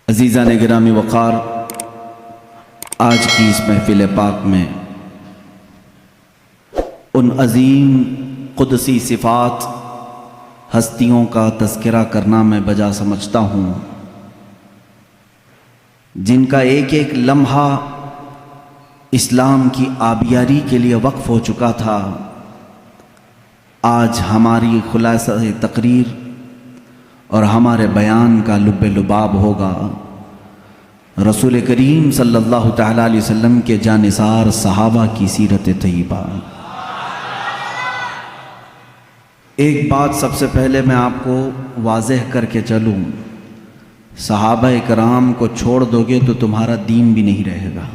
عزیزان گرامی وقار، آج کی اس محفل پاک میں ان عظیم قدسی صفات ہستیوں کا تذکرہ کرنا میں بجا سمجھتا ہوں جن کا ایک ایک لمحہ اسلام کی آبیاری کے لیے وقف ہو چکا تھا۔ آج ہماری خلاصہ تقریر اور ہمارے بیان کا لب لباب ہوگا رسول کریم صلی اللہ تعالیٰ علیہ وسلم کے جانثار صحابہ کی سیرت طیبہ۔ ایک بات سب سے پہلے میں آپ کو واضح کر کے چلوں، صحابہ کرام کو چھوڑ دو گے تو تمہارا دین بھی نہیں رہے گا۔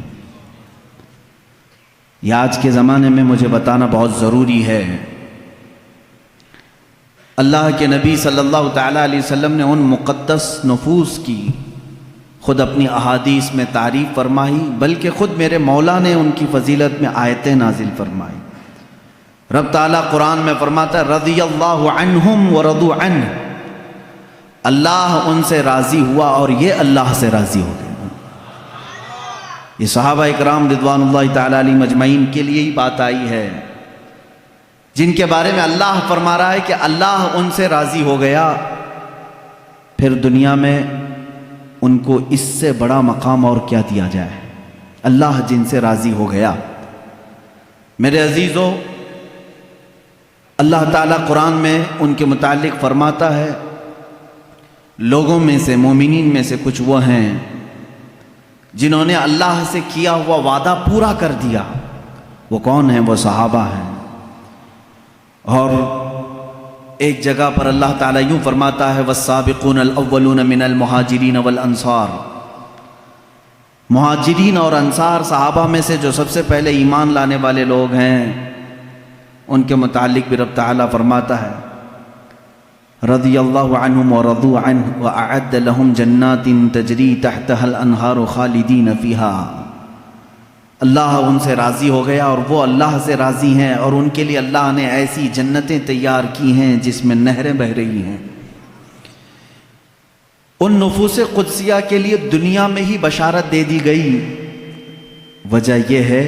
یہ آج کے زمانے میں مجھے بتانا بہت ضروری ہے۔ اللہ کے نبی صلی اللہ تعالیٰ علیہ وسلم نے ان مقدس نفوس کی خود اپنی احادیث میں تعریف فرمائی، بلکہ خود میرے مولا نے ان کی فضیلت میں آیتیں نازل فرمائی۔ رب تعالیٰ قرآن میں فرماتا ہے رضی اللہ عنہم ورضوا عنہ، اللہ ان سے راضی ہوا اور یہ اللہ سے راضی ہو گئے۔ یہ صحابہ اکرام رضوان اللہ تعالیٰ علیہ مجمعین کے لیے ہی بات آئی ہے، جن کے بارے میں اللہ فرما رہا ہے کہ اللہ ان سے راضی ہو گیا، پھر دنیا میں ان کو اس سے بڑا مقام اور کیا دیا جائے۔ اللہ جن سے راضی ہو گیا۔ میرے عزیزو، اللہ تعالیٰ قرآن میں ان کے متعلق فرماتا ہے لوگوں میں سے، مومنین میں سے کچھ وہ ہیں جنہوں نے اللہ سے کیا ہوا وعدہ پورا کر دیا۔ وہ کون ہیں؟ وہ صحابہ ہیں۔ اور ایک جگہ پر اللہ تعالیٰ یوں فرماتا ہے والسابقون الاولون من المہاجرین والانصار، مہاجرین اور انصار صحابہ میں سے جو سب سے پہلے ایمان لانے والے لوگ ہیں، ان کے متعلق بھی رب تعالیٰ فرماتا ہے رضی اللہ عنہم ورضوا عنہ واعد لهم جنات تجری تحتها الانہار خالدین فیہا۔ اللہ ان سے راضی ہو گیا اور وہ اللہ سے راضی ہیں، اور ان کے لیے اللہ نے ایسی جنتیں تیار کی ہیں جس میں نہریں بہہ رہی ہیں۔ ان نفوس قدسیہ کے لیے دنیا میں ہی بشارت دے دی گئی۔ وجہ یہ ہے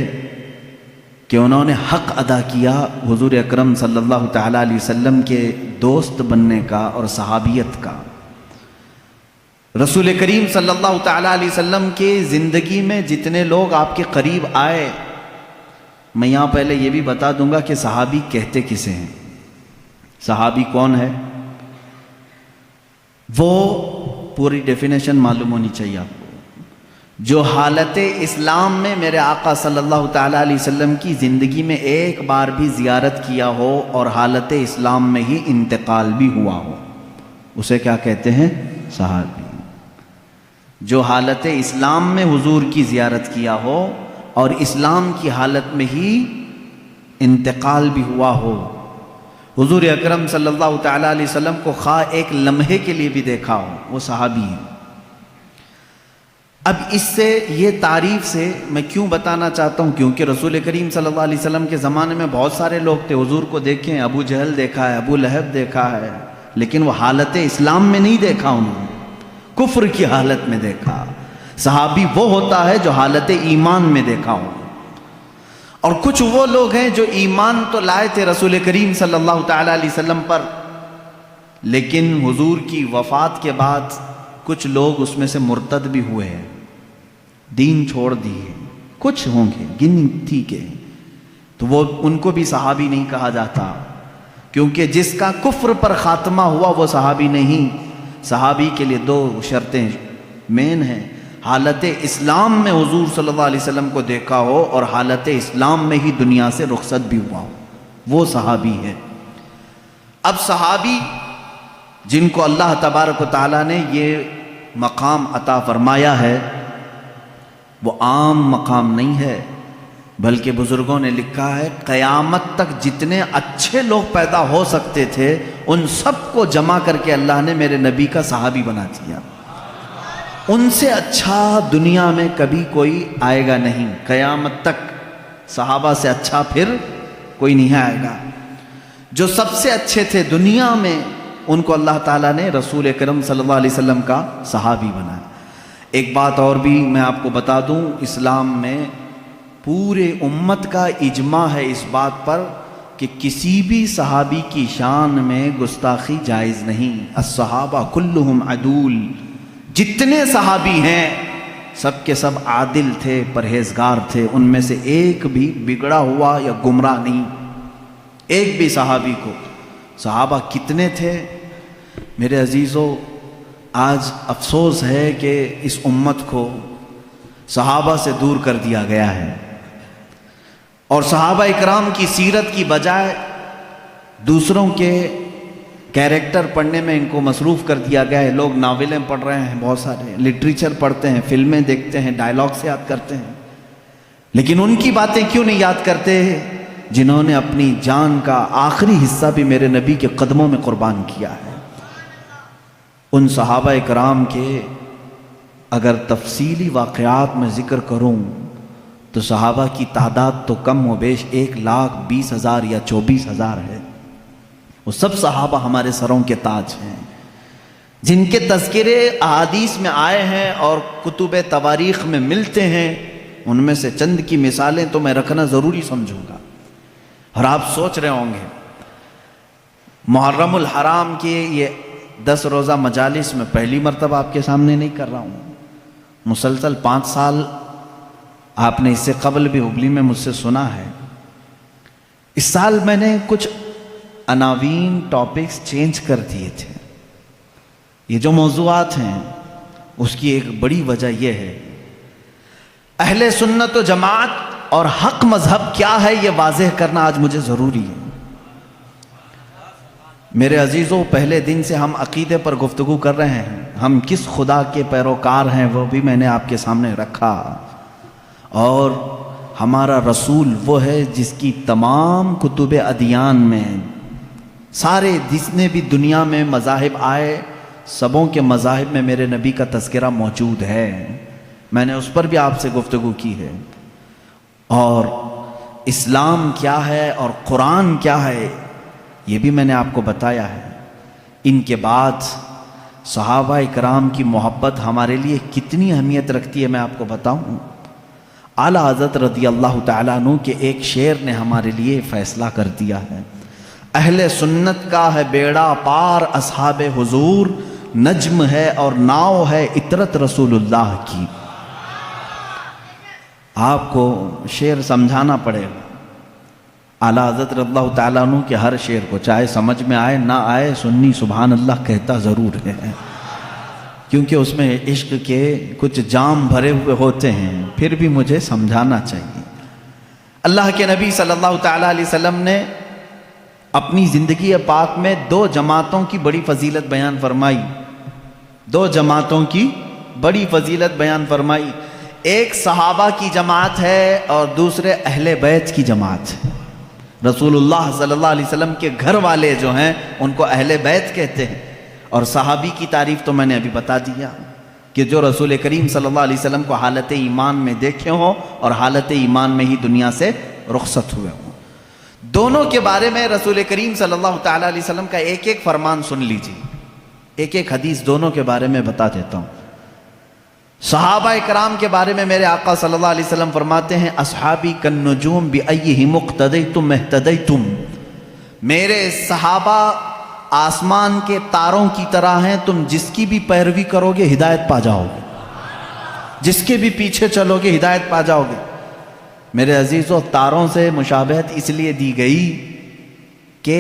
کہ انہوں نے حق ادا کیا حضور اکرم صلی اللہ تعالیٰ علیہ وسلم کے دوست بننے کا اور صحابیت کا۔ رسول کریم صلی اللہ تعالیٰ علیہ وسلم کی زندگی میں جتنے لوگ آپ کے قریب آئے، میں یہاں پہلے یہ بھی بتا دوں گا کہ صحابی کہتے کسے ہیں۔ صحابی کون ہے؟ وہ پوری ڈیفینیشن معلوم ہونی چاہیے آپ کو، جو حالت اسلام میں میرے آقا صلی اللہ تعالیٰ علیہ وسلم کی زندگی میں ایک بار بھی زیارت کیا ہو اور حالت اسلام میں ہی انتقال بھی ہوا ہو، اسے کیا کہتے ہیں؟ صحابی۔ جو حالت اسلام میں حضور کی زیارت کیا ہو اور اسلام کی حالت میں ہی انتقال بھی ہوا ہو، حضور اکرم صلی اللہ تعالیٰ علیہ وسلم کو خواہ ایک لمحے کے لیے بھی دیکھا ہو، وہ صحابی ہے۔ اب اس سے یہ تعریف سے میں کیوں بتانا چاہتا ہوں، کیونکہ رسول کریم صلی اللہ علیہ وسلم کے زمانے میں بہت سارے لوگ تھے، حضور کو دیکھیں، ابو جہل دیکھا ہے، ابو لہب دیکھا ہے، لیکن وہ حالت اسلام میں نہیں دیکھا، انہوں نے کفر کی حالت میں دیکھا۔ صحابی وہ ہوتا ہے جو حالت ایمان میں دیکھا ہو، اور کچھ وہ لوگ ہیں جو ایمان تو لائے تھے رسول کریم صلی اللہ تعالیٰ علیہ وسلم پر، لیکن حضور کی وفات کے بعد کچھ لوگ اس میں سے مرتد بھی ہوئے ہیں، دین چھوڑ دیے، کچھ ہوں گے گنتی کے، تو وہ ان کو بھی صحابی نہیں کہا جاتا، کیونکہ جس کا کفر پر خاتمہ ہوا وہ صحابی نہیں۔ صحابی کے لیے دو شرطیں مین ہیں، حالت اسلام میں حضور صلی اللہ علیہ وسلم کو دیکھا ہو اور حالت اسلام میں ہی دنیا سے رخصت بھی ہوا ہو، وہ صحابی ہے۔ اب صحابی جن کو اللہ تبارک و تعالیٰ نے یہ مقام عطا فرمایا ہے، وہ عام مقام نہیں ہے، بلکہ بزرگوں نے لکھا ہے قیامت تک جتنے اچھے لوگ پیدا ہو سکتے تھے ان سب کو جمع کر کے اللہ نے میرے نبی کا صحابی بنا دیا۔ ان سے اچھا دنیا میں کبھی کوئی آئے گا نہیں، قیامت تک صحابہ سے اچھا پھر کوئی نہیں آئے گا۔ جو سب سے اچھے تھے دنیا میں، ان کو اللہ تعالیٰ نے رسول اکرم صلی اللہ علیہ وسلم کا صحابی بنایا۔ ایک بات اور بھی میں آپ کو بتا دوں، اسلام میں پورے امت کا اجماع ہے اس بات پر کہ کسی بھی صحابی کی شان میں گستاخی جائز نہیں۔ الصحابہ کلہم عدول، جتنے صحابی ہیں سب کے سب عادل تھے، پرہیزگار تھے، ان میں سے ایک بھی بگڑا ہوا یا گمراہ نہیں، ایک بھی صحابی کو۔ صحابہ کتنے تھے میرے عزیزو؟ آج افسوس ہے کہ اس امت کو صحابہ سے دور کر دیا گیا ہے، اور صحابہ اکرام کی سیرت کی بجائے دوسروں کے کیریکٹر پڑھنے میں ان کو مصروف کر دیا گیا ہے۔ لوگ ناولیں پڑھ رہے ہیں، بہت سارے لٹریچر پڑھتے ہیں، فلمیں دیکھتے ہیں، ڈائلاگس یاد کرتے ہیں، لیکن ان کی باتیں کیوں نہیں یاد کرتے جنہوں نے اپنی جان کا آخری حصہ بھی میرے نبی کے قدموں میں قربان کیا ہے۔ ان صحابہ اکرام کے اگر تفصیلی واقعات میں ذکر کروں تو صحابہ کی تعداد تو کم و بیش 1,20,000 یا 24,000 ہے۔ وہ سب صحابہ ہمارے سروں کے تاج ہیں، جن کے تذکرے احادیث میں آئے ہیں اور کتب تواریخ میں ملتے ہیں۔ ان میں سے چند کی مثالیں تو میں رکھنا ضروری سمجھوں گا۔ اور آپ سوچ رہے ہوں گے محرم الحرام کے یہ 10 روزہ مجالس میں پہلی مرتبہ آپ کے سامنے نہیں کر رہا ہوں، مسلسل 5 سال آپ نے اس سے قبل بھی ہبلی میں مجھ سے سنا ہے۔ اس سال میں نے کچھ عناوین ٹاپکس چینج کر دیے تھے۔ یہ جو موضوعات ہیں اس کی ایک بڑی وجہ یہ ہے، اہل سنت و جماعت اور حق مذہب کیا ہے یہ واضح کرنا آج مجھے ضروری ہے۔ میرے عزیزوں، پہلے دن سے ہم عقیدے پر گفتگو کر رہے ہیں، ہم کس خدا کے پیروکار ہیں وہ بھی میں نے آپ کے سامنے رکھا، اور ہمارا رسول وہ ہے جس کی تمام کتب ادیان میں، سارے جتنے بھی دنیا میں مذاہب آئے سبوں کے مذاہب میں میرے نبی کا تذکرہ موجود ہے۔ میں نے اس پر بھی آپ سے گفتگو کی ہے، اور اسلام کیا ہے اور قرآن کیا ہے یہ بھی میں نے آپ کو بتایا ہے۔ ان کے بعد صحابہ اکرام کی محبت ہمارے لیے کتنی اہمیت رکھتی ہے میں آپ کو بتاؤں۔ اعلیٰ حضرت رضی اللہ تعالیٰ عنہ کے ایک شعر نے ہمارے لیے فیصلہ کر دیا ہے، اہل سنت کا ہے بیڑا پار اصحاب حضور، نجم ہے اور ناؤ ہے عطرت رسول اللہ کی۔ آپ کو شعر سمجھانا پڑے گا، اعلیٰ حضرت رضی اللہ تعالیٰ عنہ کے ہر شعر کو، چاہے سمجھ میں آئے نہ آئے، سنی سبحان اللہ کہتا ضرور ہے، کیونکہ اس میں عشق کے کچھ جام بھرے ہوئے ہوتے ہیں، پھر بھی مجھے سمجھانا چاہیے۔ اللہ کے نبی صلی اللہ تعالیٰ علیہ وسلم نے اپنی زندگی پاک میں 2 جماعتوں کی بڑی فضیلت بیان فرمائی، 2 جماعتوں کی بڑی فضیلت بیان فرمائی۔ ایک صحابہ کی جماعت ہے اور دوسرے اہل بیت کی جماعت ہے۔ رسول اللہ صلی اللہ علیہ وسلم کے گھر والے جو ہیں ان کو اہل بیت کہتے ہیں، اور صحابی کی تعریف تو میں نے ابھی بتا دیا کہ جو رسول کریم صلی اللہ علیہ وسلم کو حالت ایمان میں دیکھے ہوں اور حالت ایمان میں ہی دنیا سے رخصت ہوئے ہوں۔ دونوں کے بارے میں رسول کریم صلی اللہ تعالیٰ علیہ وسلم کا ایک ایک فرمان سن لیجیے، ایک ایک حدیث دونوں کے بارے میں بتا دیتا ہوں۔ صحابہ اکرام کے بارے میں میرے آقا صلی اللہ علیہ وسلم فرماتے ہیں، اصحابی کالنجوم بأیہم اقتدیتم اہتدیتم، میرے صحابہ آسمان کے تاروں کی طرح ہیں، تم جس کی بھی پیروی کرو گے ہدایت پا جاؤ گے، جس کے بھی پیچھے چلو گے ہدایت پا جاؤ گے۔ میرے عزیزو، تاروں سے مشابہت اس لیے دی گئی کہ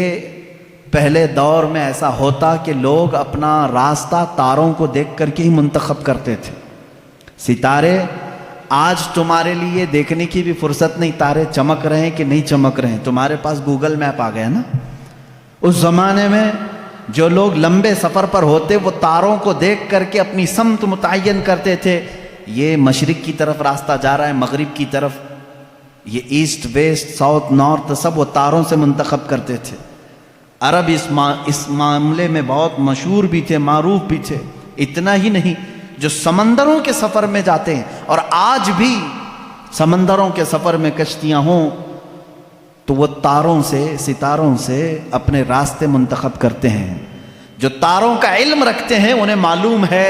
پہلے دور میں ایسا ہوتا کہ لوگ اپنا راستہ تاروں کو دیکھ کر کے ہی منتخب کرتے تھے۔ ستارے آج تمہارے لیے دیکھنے کی بھی فرصت نہیں، تارے چمک رہے ہیں کہ نہیں چمک رہے ہیں، تمہارے پاس گوگل میپ آ گیا نا۔ اس زمانے میں جو لوگ لمبے سفر پر ہوتے وہ تاروں کو دیکھ کر کے اپنی سمت متعین کرتے تھے، یہ مشرق کی طرف راستہ جا رہا ہے، مغرب کی طرف، یہ ایسٹ ویسٹ ساؤتھ نارتھ سب وہ تاروں سے منتخب کرتے تھے۔ عرب اس معاملے میں بہت مشہور بھی تھے، معروف بھی تھے۔ اتنا ہی نہیں، جو سمندروں کے سفر میں جاتے ہیں، اور آج بھی سمندروں کے سفر میں کشتیاں ہوں تو وہ تاروں سے، ستاروں سے اپنے راستے منتخب کرتے ہیں۔ جو تاروں کا علم رکھتے ہیں انہیں معلوم ہے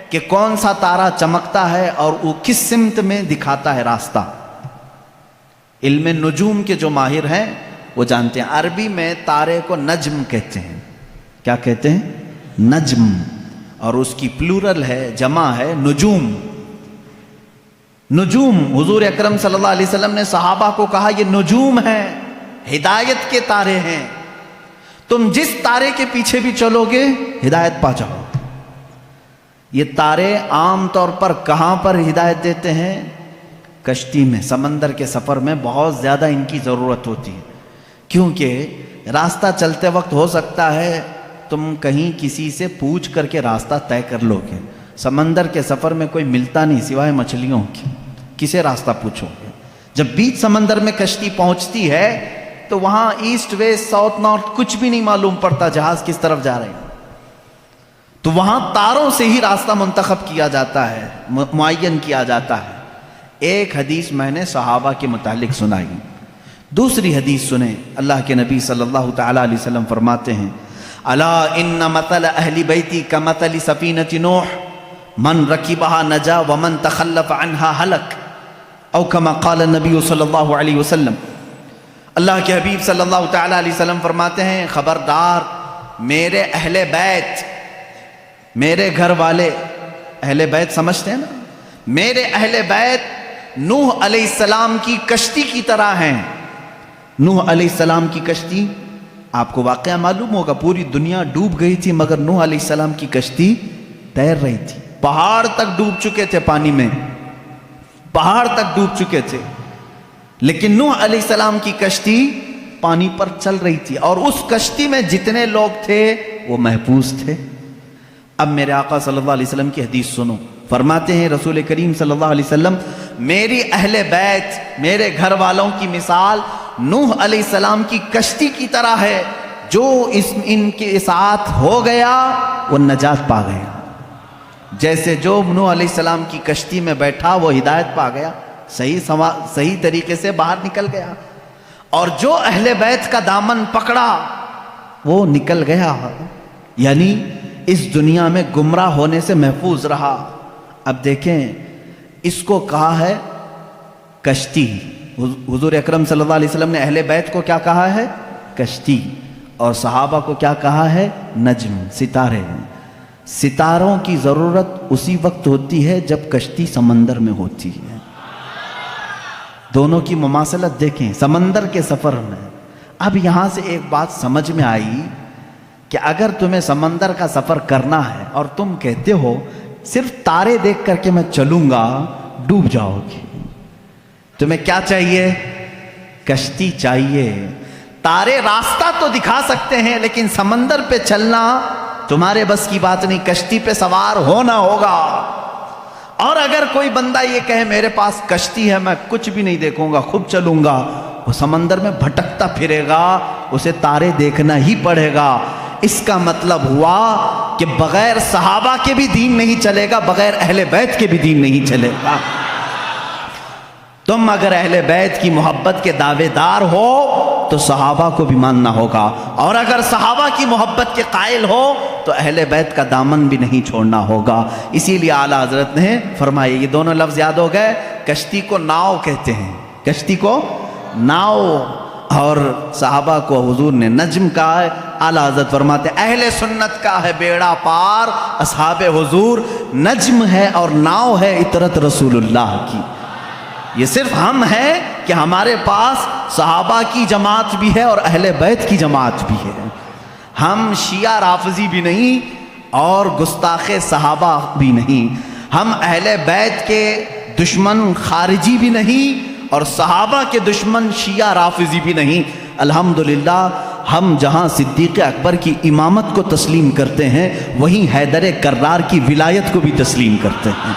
کہ کون سا تارا چمکتا ہے اور وہ کس سمت میں دکھاتا ہے راستہ. علم نجوم کے جو ماہر ہیں وہ جانتے ہیں. عربی میں تارے کو نجم کہتے ہیں. کیا کہتے ہیں؟ نجم. اور اس کی پلورل ہے، جمع ہے نجوم. نجوم حضور اکرم صلی اللہ علیہ وسلم نے صحابہ کو کہا یہ نجوم ہیں، ہدایت کے تارے ہیں، تم جس تارے کے پیچھے بھی چلو گے ہدایت پا جاؤ. یہ تارے عام طور پر کہاں پر ہدایت دیتے ہیں؟ کشتی میں، سمندر کے سفر میں بہت زیادہ ان کی ضرورت ہوتی ہے. کیونکہ راستہ چلتے وقت ہو سکتا ہے تم کہیں کسی سے پوچھ کر کے راستہ طے کر لو گے. سمندر کے سفر میں کوئی ملتا نہیں سوائے مچھلیوں کی، کسے راستہ پوچھو گے؟ جب بیچ سمندر میں کشتی پہنچتی ہے تو وہاں ایسٹ ویسٹ ساؤتھ نارتھ کچھ بھی نہیں معلوم پڑتا، جہاز کس طرف جا رہے ہیں. تو وہاں تاروں سے ہی راستہ منتخب کیا جاتا ہے، معین کیا جاتا ہے. ایک حدیث میں نے صحابہ کے متعلق سنائی. دوسری حدیث سنیں. اللہ کے نبی صلی اللہ تعالی علیہ وسلم فرماتے ہیں الا ان مثل اہل بیتی کمثل سفینۃ نوح من رکبها نجا ومن تخلف عنها ہلک، او کما قال النبی صلی اللہ علیہ وسلم. اللہ کے حبیب صلی اللہ تعالی علیہ وسلم فرماتے ہیں خبردار میرے اہل بیت، میرے گھر والے، اہل بیت سمجھتے ہیں نا، میرے اہل بیت نوح علیہ السلام کی کشتی کی طرح ہیں. نوح علیہ السلام کی کشتی، آپ کو واقعہ معلوم ہوگا، پوری دنیا ڈوب گئی تھی مگر نوح علیہ السلام کی کشتی تیر رہی تھی. پہاڑ تک ڈوب چکے تھے، پانی میں پہاڑ تک ڈوب چکے تھے، لیکن نوح علیہ السلام کی کشتی پانی پر چل رہی تھی، اور اس کشتی میں جتنے لوگ تھے وہ محفوظ تھے. اب میرے آقا صلی اللہ علیہ وسلم کی حدیث سنو. فرماتے ہیں رسول کریم صلی اللہ علیہ وسلم میری اہل بیت، میرے گھر والوں کی مثال نوح علیہ السلام کی کشتی کی طرح ہے. جو ان کے ساتھ ہو گیا وہ نجات پا گیا. جیسے جو نوح علیہ السلام کی کشتی میں بیٹھا وہ ہدایت پا گیا، صحیح طریقے سے باہر نکل گیا، اور جو اہل بیت کا دامن پکڑا وہ نکل گیا، یعنی اس دنیا میں گمراہ ہونے سے محفوظ رہا. اب دیکھیں اس کو کہا ہے کشتی. حضور اکرم صلی اللہ علیہ وسلم نے اہل بیت کو کیا کہا ہے؟ کشتی. اور صحابہ کو کیا کہا ہے؟ نجم، ستارے. ستاروں کی ضرورت اسی وقت ہوتی ہے جب کشتی سمندر میں ہوتی ہے. دونوں کی مماثلت دیکھیں سمندر کے سفر میں. اب یہاں سے ایک بات سمجھ میں آئی کہ اگر تمہیں سمندر کا سفر کرنا ہے اور تم کہتے ہو صرف تارے دیکھ کر کے میں چلوں گا، ڈوب جاؤ گے. تمہیں کیا چاہیے؟ کشتی چاہیے. تارے راستہ تو دکھا سکتے ہیں لیکن سمندر پہ چلنا تمہارے بس کی بات نہیں، کشتی پہ سوار ہونا ہوگا. اور اگر کوئی بندہ یہ کہے میرے پاس کشتی ہے میں کچھ بھی نہیں دیکھوں گا خود چلوں گا، وہ سمندر میں بھٹکتا پھرے گا، اسے تارے دیکھنا ہی پڑے گا. اس کا مطلب ہوا کہ بغیر صحابہ کے بھی دین نہیں چلے گا، بغیر اہل بیت کے بھی دین نہیں چلے گا. تم اگر اہل بیت کی محبت کے دعوے دار ہو تو صحابہ کو بھی ماننا ہوگا، اور اگر صحابہ کی محبت کے قائل ہو تو اہل بیت کا دامن بھی نہیں چھوڑنا ہوگا. اسی لیے اعلیٰ حضرت نے فرمایا، یہ دونوں لفظ یاد ہو گئے، کشتی کو ناؤ کہتے ہیں، کشتی کو ناؤ، اور صحابہ کو حضور نے نجم کہا ہے. اعلیٰ حضرت فرماتے اہل سنت کا ہے بیڑا پار، اصحاب حضور نجم ہے اور ناؤ ہے اطرت رسول اللہ کی. یہ صرف ہم ہیں کہ ہمارے پاس صحابہ کی جماعت بھی ہے اور اہل بیت کی جماعت بھی ہے. ہم شیعہ رافضی بھی نہیں اور گستاخ صحابہ بھی نہیں. ہم اہل بیت کے دشمن خارجی بھی نہیں اور صحابہ کے دشمن شیعہ رافضی بھی نہیں. الحمدللہ ہم جہاں صدیق اکبر کی امامت کو تسلیم کرتے ہیں وہیں حیدر کرار کی ولایت کو بھی تسلیم کرتے ہیں.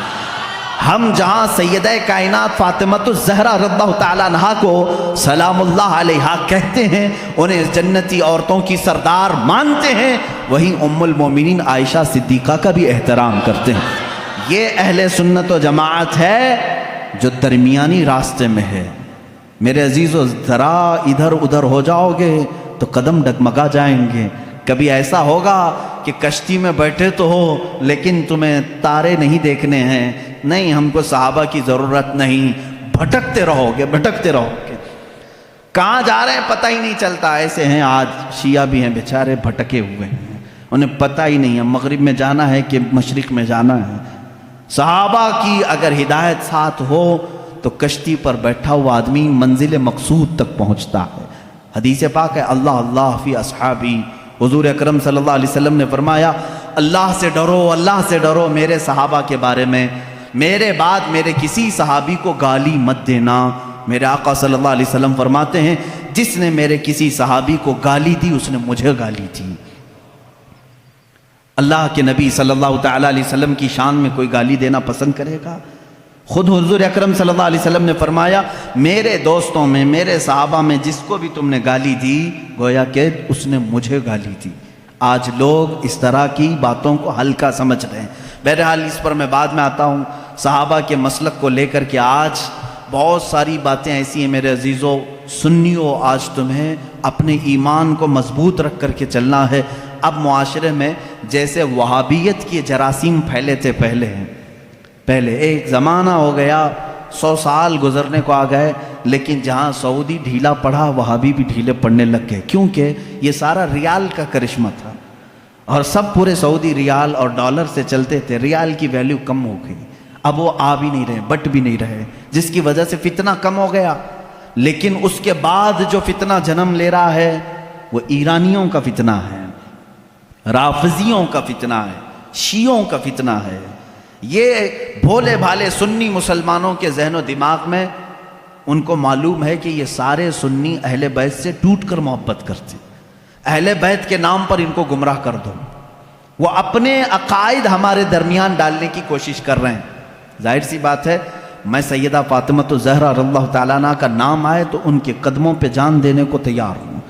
ہم جہاں سیدہ کائنات فاطمۃ الزہرا رضی اللہ تعالیٰ عنہا کو سلام اللہ علیہا کہتے ہیں، انہیں جنتی عورتوں کی سردار مانتے ہیں، وہیں ام المومنین عائشہ صدیقہ کا بھی احترام کرتے ہیں. یہ اہل سنت و جماعت ہے جو درمیانی راستے میں ہے. میرے عزیزو ذرا ادھر ادھر ہو جاؤ گے تو قدم ڈگمگا جائیں گے. کبھی ایسا ہوگا کہ کشتی میں بیٹھے تو ہو لیکن تمہیں تارے نہیں دیکھنے ہیں، نہیں ہم کو صحابہ کی ضرورت نہیں، بھٹکتے رہو گے بھٹکتے رہو گے، کہاں جا رہے ہیں پتہ ہی نہیں چلتا۔ ایسے ہیں آج شیعہ بھی ہیں بیچارے، بھٹکے ہوئے ہیں، انہیں پتہ ہی نہیں ہے مغرب میں جانا ہے کہ مشرق میں جانا ہے۔ صحابہ کی اگر ہدایت ساتھ ہو تو کشتی پر بیٹھا ہوا آدمی منزل مقصود تک پہنچتا ہے۔ حدیث پاک ہے اللہ اللہ فی اصحابی، حضور اکرم صلی اللہ علیہ وسلم نے فرمایا اللہ سے ڈرو، اللہ سے ڈرو میرے صحابہ کے بارے میں، میرے بعد میرے کسی صحابی کو گالی مت دینا۔ میرے آقا صلی اللہ علیہ وسلم فرماتے ہیں جس نے میرے کسی صحابی کو گالی دی اس نے مجھے گالی دی۔ اللہ کے نبی صلی اللہ تعالیٰ علیہ وسلم کی شان میں کوئی گالی دینا پسند کرے گا؟ خود حضور اکرم صلی اللہ علیہ وسلم نے فرمایا میرے دوستوں میں میرے صحابہ میں جس کو بھی تم نے گالی دی گویا کہ اس نے مجھے گالی دی۔ آج لوگ اس طرح کی باتوں کو ہلکا سمجھ رہے ہیں۔ بہرحال اس پر میں بعد میں آتا ہوں۔ صحابہ کے مسلک کو لے کر کے آج بہت ساری باتیں ایسی ہیں میرے عزیزو، سنیو، آج تمہیں اپنے ایمان کو مضبوط رکھ کر کے چلنا ہے۔ اب معاشرے میں جیسے وہابیت کی جراثیم پھیلے تھے پہلے ایک زمانہ ہو گیا، 100 سال گزرنے کو آ گئے، لیکن جہاں سعودی ڈھیلا پڑا وہابی بھی ڈھیلے پڑنے لگ گئے، کیونکہ یہ سارا ریال کا کرشمہ تھا اور سب پورے سعودی ریال اور ڈالر سے چلتے تھے۔ ریال کی ویلیو کم ہو گئی، اب وہ آ بھی نہیں رہے، بٹ بھی نہیں رہے، جس کی وجہ سے فتنہ کم ہو گیا۔ لیکن اس کے بعد جو فتنہ جنم لے رہا ہے وہ ایرانیوں کا فتنہ ہے، رافضیوں کا فتنہ ہے، شیعوں کا فتنہ ہے۔ یہ بھولے بھالے سنی مسلمانوں کے ذہن و دماغ میں ان کو معلوم ہے کہ یہ سارے سنی اہل بیت سے ٹوٹ کر محبت کرتے، اہل بیت کے نام پر ان کو گمراہ کر دو۔ وہ اپنے عقائد ہمارے درمیان ڈالنے کی کوشش کر رہے ہیں۔ ظاہر سی بات ہے میں سیدہ فاطمہ الزہرا رضی اللہ تعالیٰ عنہ کا نام آئے تو ان کے قدموں پہ جان دینے کو تیار ہوں۔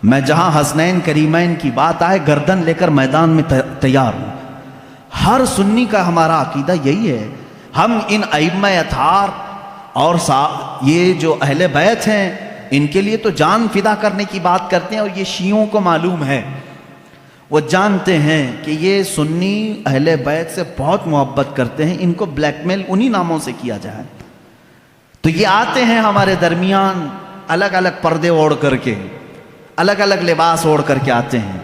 میں جہاں حسنین کریمین کی بات آئے گردن لے کر میدان میں تیار ہوں۔ ہر سنی کا ہمارا عقیدہ یہی ہے، ہم ان ائمہ اطہار اور یہ جو اہل بیت ہیں ان کے لیے تو جان فدا کرنے کی بات کرتے ہیں، اور یہ شیعوں کو معلوم ہے، وہ جانتے ہیں کہ یہ سنی اہل بیت سے بہت محبت کرتے ہیں، ان کو بلیک میل انہی ناموں سے کیا جائے۔ تو یہ آتے ہیں ہمارے درمیان الگ الگ پردے اوڑھ کر کے، الگ الگ لباس اوڑھ کر کے آتے ہیں،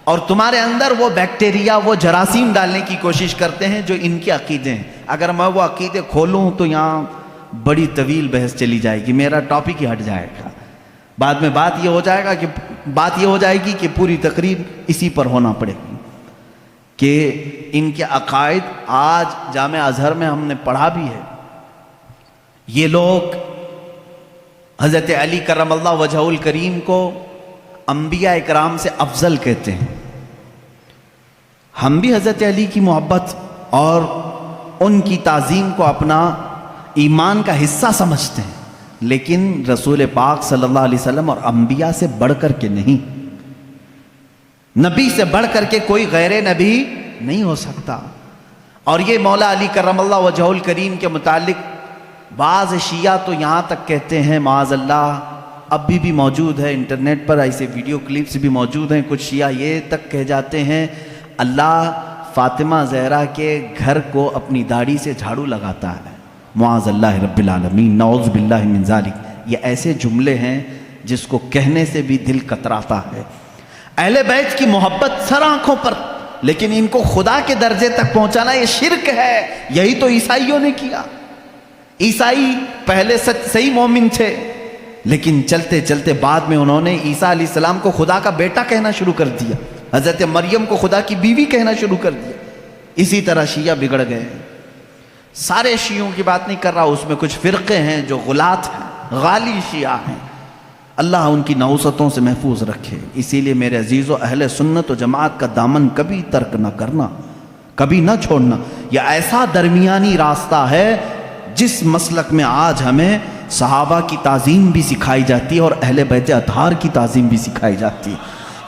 اور تمہارے اندر وہ بیکٹیریا وہ جراثیم ڈالنے کی کوشش کرتے ہیں جو ان کے عقیدے ہیں۔ اگر میں وہ عقیدے کھولوں تو یہاں بڑی طویل بحث چلی جائے گی، میرا ٹاپک ہی ہٹ جائے گا۔ بعد میں بات یہ ہو جائے گی کہ پوری تقریب اسی پر ہونا پڑے گی کہ ان کے عقائد آج جامع ازہر میں ہم نے پڑھا بھی ہے۔ یہ لوگ حضرت علی کرم اللہ وجہہ الکریم کو انبیاء اکرام سے افضل کہتے ہیں۔ ہم بھی حضرت علی کی محبت اور ان کی تعظیم کو اپنا ایمان کا حصہ سمجھتے ہیں، لیکن رسول پاک صلی اللہ علیہ وسلم اور انبیاء سے بڑھ کر کے نہیں، نبی سے بڑھ کر کے کوئی غیر نبی نہیں ہو سکتا۔ اور یہ مولا علی کرم اللہ وجہہ الکریم کے متعلق بعض شیعہ تو یہاں تک کہتے ہیں، معاذ اللہ اب بھی موجود ہے انٹرنیٹ پر ایسے ویڈیو کلپس بھی موجود ہیں، کچھ شیعہ یہ تک کہہ جاتے ہیں اللہ فاطمہ زہرا کے گھر کو اپنی داڑھی سے جھاڑو لگاتا ہے، معاذ اللہ رب العالمین، نعوذ باللہ من ذالک۔ یہ ایسے جملے ہیں جس کو کہنے سے بھی دل کتراتا ہے۔ اہل بیت کی محبت سر آنکھوں پر، لیکن ان کو خدا کے درجے تک پہنچانا یہ شرک ہے۔ یہی تو عیسائیوں نے کیا۔ عیسائی پہلے صحیح مومن تھے، لیکن چلتے چلتے بعد میں انہوں نے عیسیٰ علیہ السلام کو خدا کا بیٹا کہنا شروع کر دیا، حضرت مریم کو خدا کی بیوی کہنا شروع کر دیا۔ اسی طرح شیعہ بگڑ گئے۔ سارے شیعوں کی بات نہیں کر رہا، اس میں کچھ فرقے ہیں جو غلات ہیں، غالی شیعہ ہیں، اللہ ان کی نحوستوں سے محفوظ رکھے۔ اسی لیے میرے عزیزو، اہل سنت و جماعت کا دامن کبھی ترک نہ کرنا، کبھی نہ چھوڑنا۔ یہ ایسا درمیانی راستہ ہے جس مسلک میں آج ہمیں صحابہ کی تعظیم بھی سکھائی جاتی ہے اور اہل بیت اطہار کی تعظیم بھی سکھائی جاتی ہے۔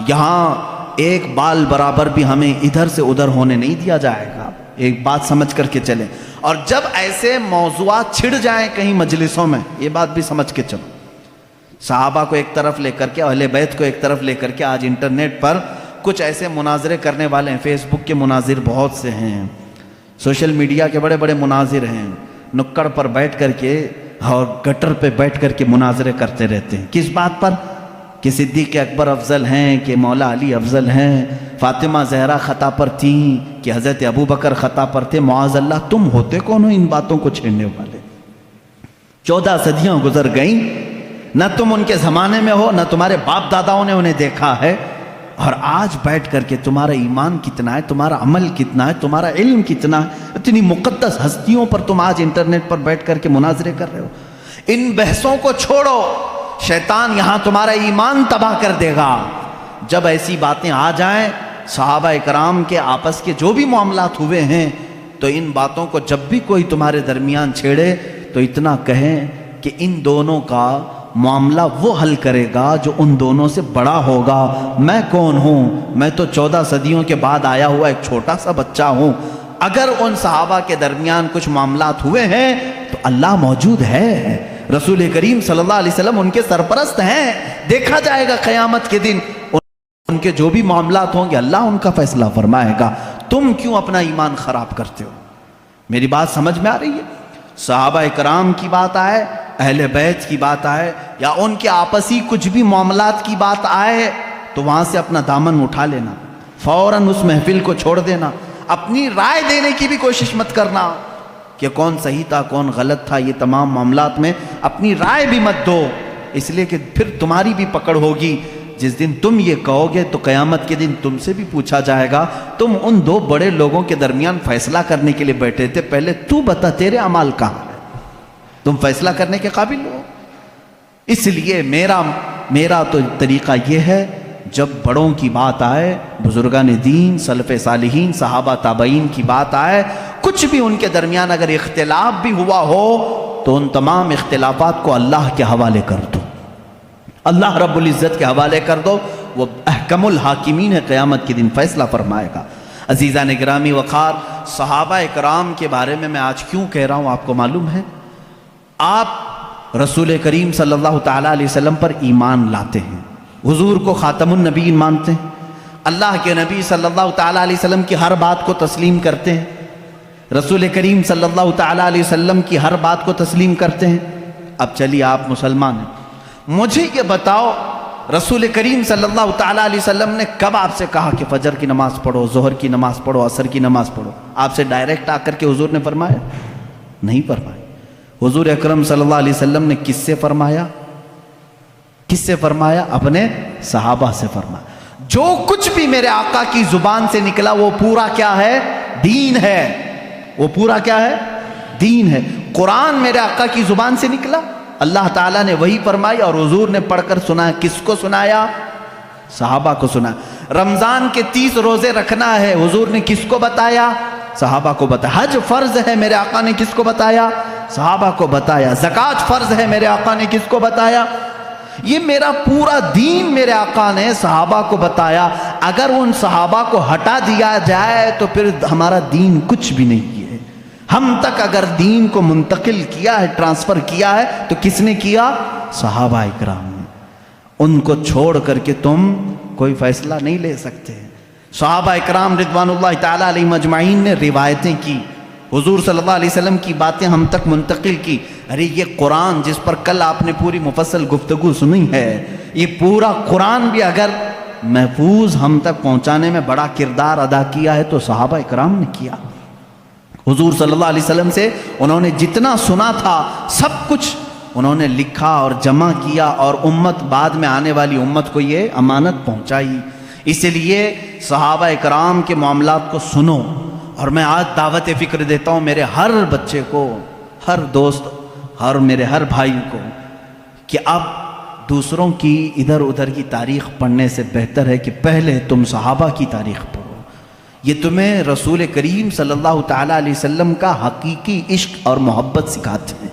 یہاں ایک بال برابر بھی ہمیں ادھر سے ادھر ہونے نہیں دیا جائے گا، ایک بات سمجھ کر کے چلیں۔ اور جب ایسے موضوعات چھڑ جائیں کہیں مجلسوں میں، یہ بات بھی سمجھ کے چلو، صحابہ کو ایک طرف لے کر کے، اہل بیت کو ایک طرف لے کر کے آج انٹرنیٹ پر کچھ ایسے مناظرے کرنے والے ہیں، فیس بک کے مناظر بہت سے ہیں، سوشل میڈیا کے بڑے بڑے مناظر ہیں، نکڑ پر بیٹھ کر کے اور گٹر پہ بیٹھ کر کے مناظرے کرتے رہتے ہیں۔ کس بات پر؟ کہ صدیق اکبر افضل ہیں، کہ مولا علی افضل ہیں، فاطمہ زہرا خطا پر تھیں، کہ حضرت ابو بکر خطا پر تھے، معاذ اللہ۔ تم ہوتے کون ہو ان باتوں کو چھیڑنے والے؟ 14 صدیاں گزر گئیں، نہ تم ان کے زمانے میں ہو، نہ تمہارے باپ داداؤں نے انہیں دیکھا ہے، اور آج بیٹھ کر کے تمہارا ایمان کتنا ہے، تمہارا عمل کتنا ہے، تمہارا علم کتنا ہے، اتنی مقدس ہستیوں پر تم آج انٹرنیٹ پر بیٹھ کر کے مناظرے کر رہے ہو۔ ان بحثوں کو چھوڑو، شیطان یہاں تمہارا ایمان تباہ کر دے گا۔ جب ایسی باتیں آ جائیں، صحابہ اکرام کے آپس کے جو بھی معاملات ہوئے ہیں، تو ان باتوں کو جب بھی کوئی تمہارے درمیان چھیڑے تو اتنا کہیں کہ ان دونوں کا معاملہ وہ حل کرے گا جو ان دونوں سے بڑا ہوگا۔ میں کون ہوں؟ میں تو 14 صدیوں کے بعد آیا ہوا ایک چھوٹا سا بچہ ہوں۔ اگر ان صحابہ کے درمیان کچھ معاملات ہوئے ہیں تو اللہ موجود ہے، رسول کریم صلی اللہ علیہ وسلم ان کے سرپرست ہیں، دیکھا جائے گا قیامت کے دن ان کے جو بھی معاملات ہوں گے اللہ ان کا فیصلہ فرمائے گا۔ تم کیوں اپنا ایمان خراب کرتے ہو؟ میری بات سمجھ میں آ رہی ہے؟ صحابہ اکرام کی بات آئے، اہل بیت کی بات آئے، یا ان کے آپسی کچھ بھی معاملات کی بات آئے تو وہاں سے اپنا دامن اٹھا لینا، فوراً اس محفل کو چھوڑ دینا، اپنی رائے دینے کی بھی کوشش مت کرنا کہ کون صحیح تھا کون غلط تھا۔ یہ تمام معاملات میں اپنی رائے بھی مت دو، اس لیے کہ پھر تمہاری بھی پکڑ ہوگی۔ جس دن تم یہ کہو گے تو قیامت کے دن تم سے بھی پوچھا جائے گا، تم ان دو بڑے لوگوں کے درمیان فیصلہ کرنے کے لیے بیٹھے تھے، پہلے تو بتا تیرے اعمال کہاں ہے، تم فیصلہ کرنے کے قابل ہو؟ اس لیے میرا تو طریقہ یہ ہے، جب بڑوں کی بات آئے، بزرگان دین، سلف صالحین، صحابہ تابعین کی بات آئے، کچھ بھی ان کے درمیان اگر اختلاف بھی ہوا ہو تو ان تمام اختلافات کو اللہ کے حوالے کر دو، اللہ رب العزت کے حوالے کر دو، وہ احکم الحاکمین ہے، قیامت کے دن فیصلہ فرمائے گا۔ عزیزان گرامی وقار، صحابہ اکرام کے بارے میں آج کیوں کہہ رہا ہوں آپ کو معلوم ہے؟ آپ رسول کریم صلی اللہ تعالیٰ علیہ وسلم پر ایمان لاتے ہیں، حضور کو خاتم النبیین مانتے ہیں، اللہ کے نبی صلی اللہ تعالیٰ علیہ وسلم کی ہر بات کو تسلیم کرتے ہیں، رسول کریم صلی اللہ تعالیٰ علیہ وسلم کی ہر بات کو تسلیم کرتے ہیں۔ اب چلیے آپ مسلمان ہیں، مجھے یہ بتاؤ رسول کریم صلی اللہ تعالیٰ علیہ وسلم نے کب آپ سے کہا کہ فجر کی نماز پڑھو، ظہر کی نماز پڑھو، عصر کی نماز پڑھو؟ آپ سے ڈائریکٹ آ کر کے حضور نے فرمایا؟ نہیں فرمایا۔ حضور اکرم صلی اللہ علیہ وسلم نے کس سے فرمایا؟ کس سے فرمایا؟ اپنے صحابہ سے فرمایا۔ جو کچھ بھی میرے آقا کی زبان سے نکلا وہ پورا کیا ہے؟ دین ہے۔ وہ پورا کیا ہے؟ دین ہے۔ قرآن میرے آقا کی زبان سے نکلا، اللہ تعالیٰ نے وہی فرمائی اور حضور نے پڑھ کر سنایا۔ کس کو سنایا؟ صحابہ کو سنایا۔ رمضان کے 30 روزے رکھنا ہے، حضور نے کس کو بتایا؟ صحابہ کو بتایا۔ حج فرض ہے، میرے آقا نے کس کو بتایا؟ صحابہ کو بتایا۔ زکوٰۃ فرض ہے، میرے آقا نے کس کو بتایا؟ یہ میرا پورا دین میرے آقا نے صحابہ کو بتایا۔ اگر ان صحابہ کو ہٹا دیا جائے تو پھر ہمارا دین کچھ بھی نہیں ہے۔ ہم تک اگر دین کو منتقل کیا ہے، ٹرانسفر کیا ہے، تو کس نے کیا؟ صحابہ اکرام نے۔ ان کو چھوڑ کر کے تم کوئی فیصلہ نہیں لے سکتے۔ صحابہ اکرام رضوان اللہ تعالیٰ علیہم اجمعین نے روایتیں کی، حضور صلی اللہ علیہ وسلم کی باتیں ہم تک منتقل کی۔ ارے یہ قرآن جس پر کل آپ نے پوری مفصل گفتگو سنی ہے، یہ پورا قرآن بھی اگر محفوظ ہم تک پہنچانے میں بڑا کردار ادا کیا ہے تو صحابہ اکرام نے کیا۔ حضور صلی اللہ علیہ وسلم سے انہوں نے جتنا سنا تھا سب کچھ انہوں نے لکھا اور جمع کیا، اور امت بعد میں آنے والی امت کو یہ امانت پہنچائی۔ اس لیے صحابہ اکرام کے معاملات کو سنو، اور میں آج دعوت فکر دیتا ہوں میرے ہر بچے کو، ہر دوست اور میرے ہر بھائی کو، کہ اب دوسروں کی ادھر ادھر کی تاریخ پڑھنے سے بہتر ہے کہ پہلے تم صحابہ کی تاریخ پڑھو۔ یہ تمہیں رسول کریم صلی اللہ تعالیٰ علیہ وسلم کا حقیقی عشق اور محبت سکھاتے ہیں۔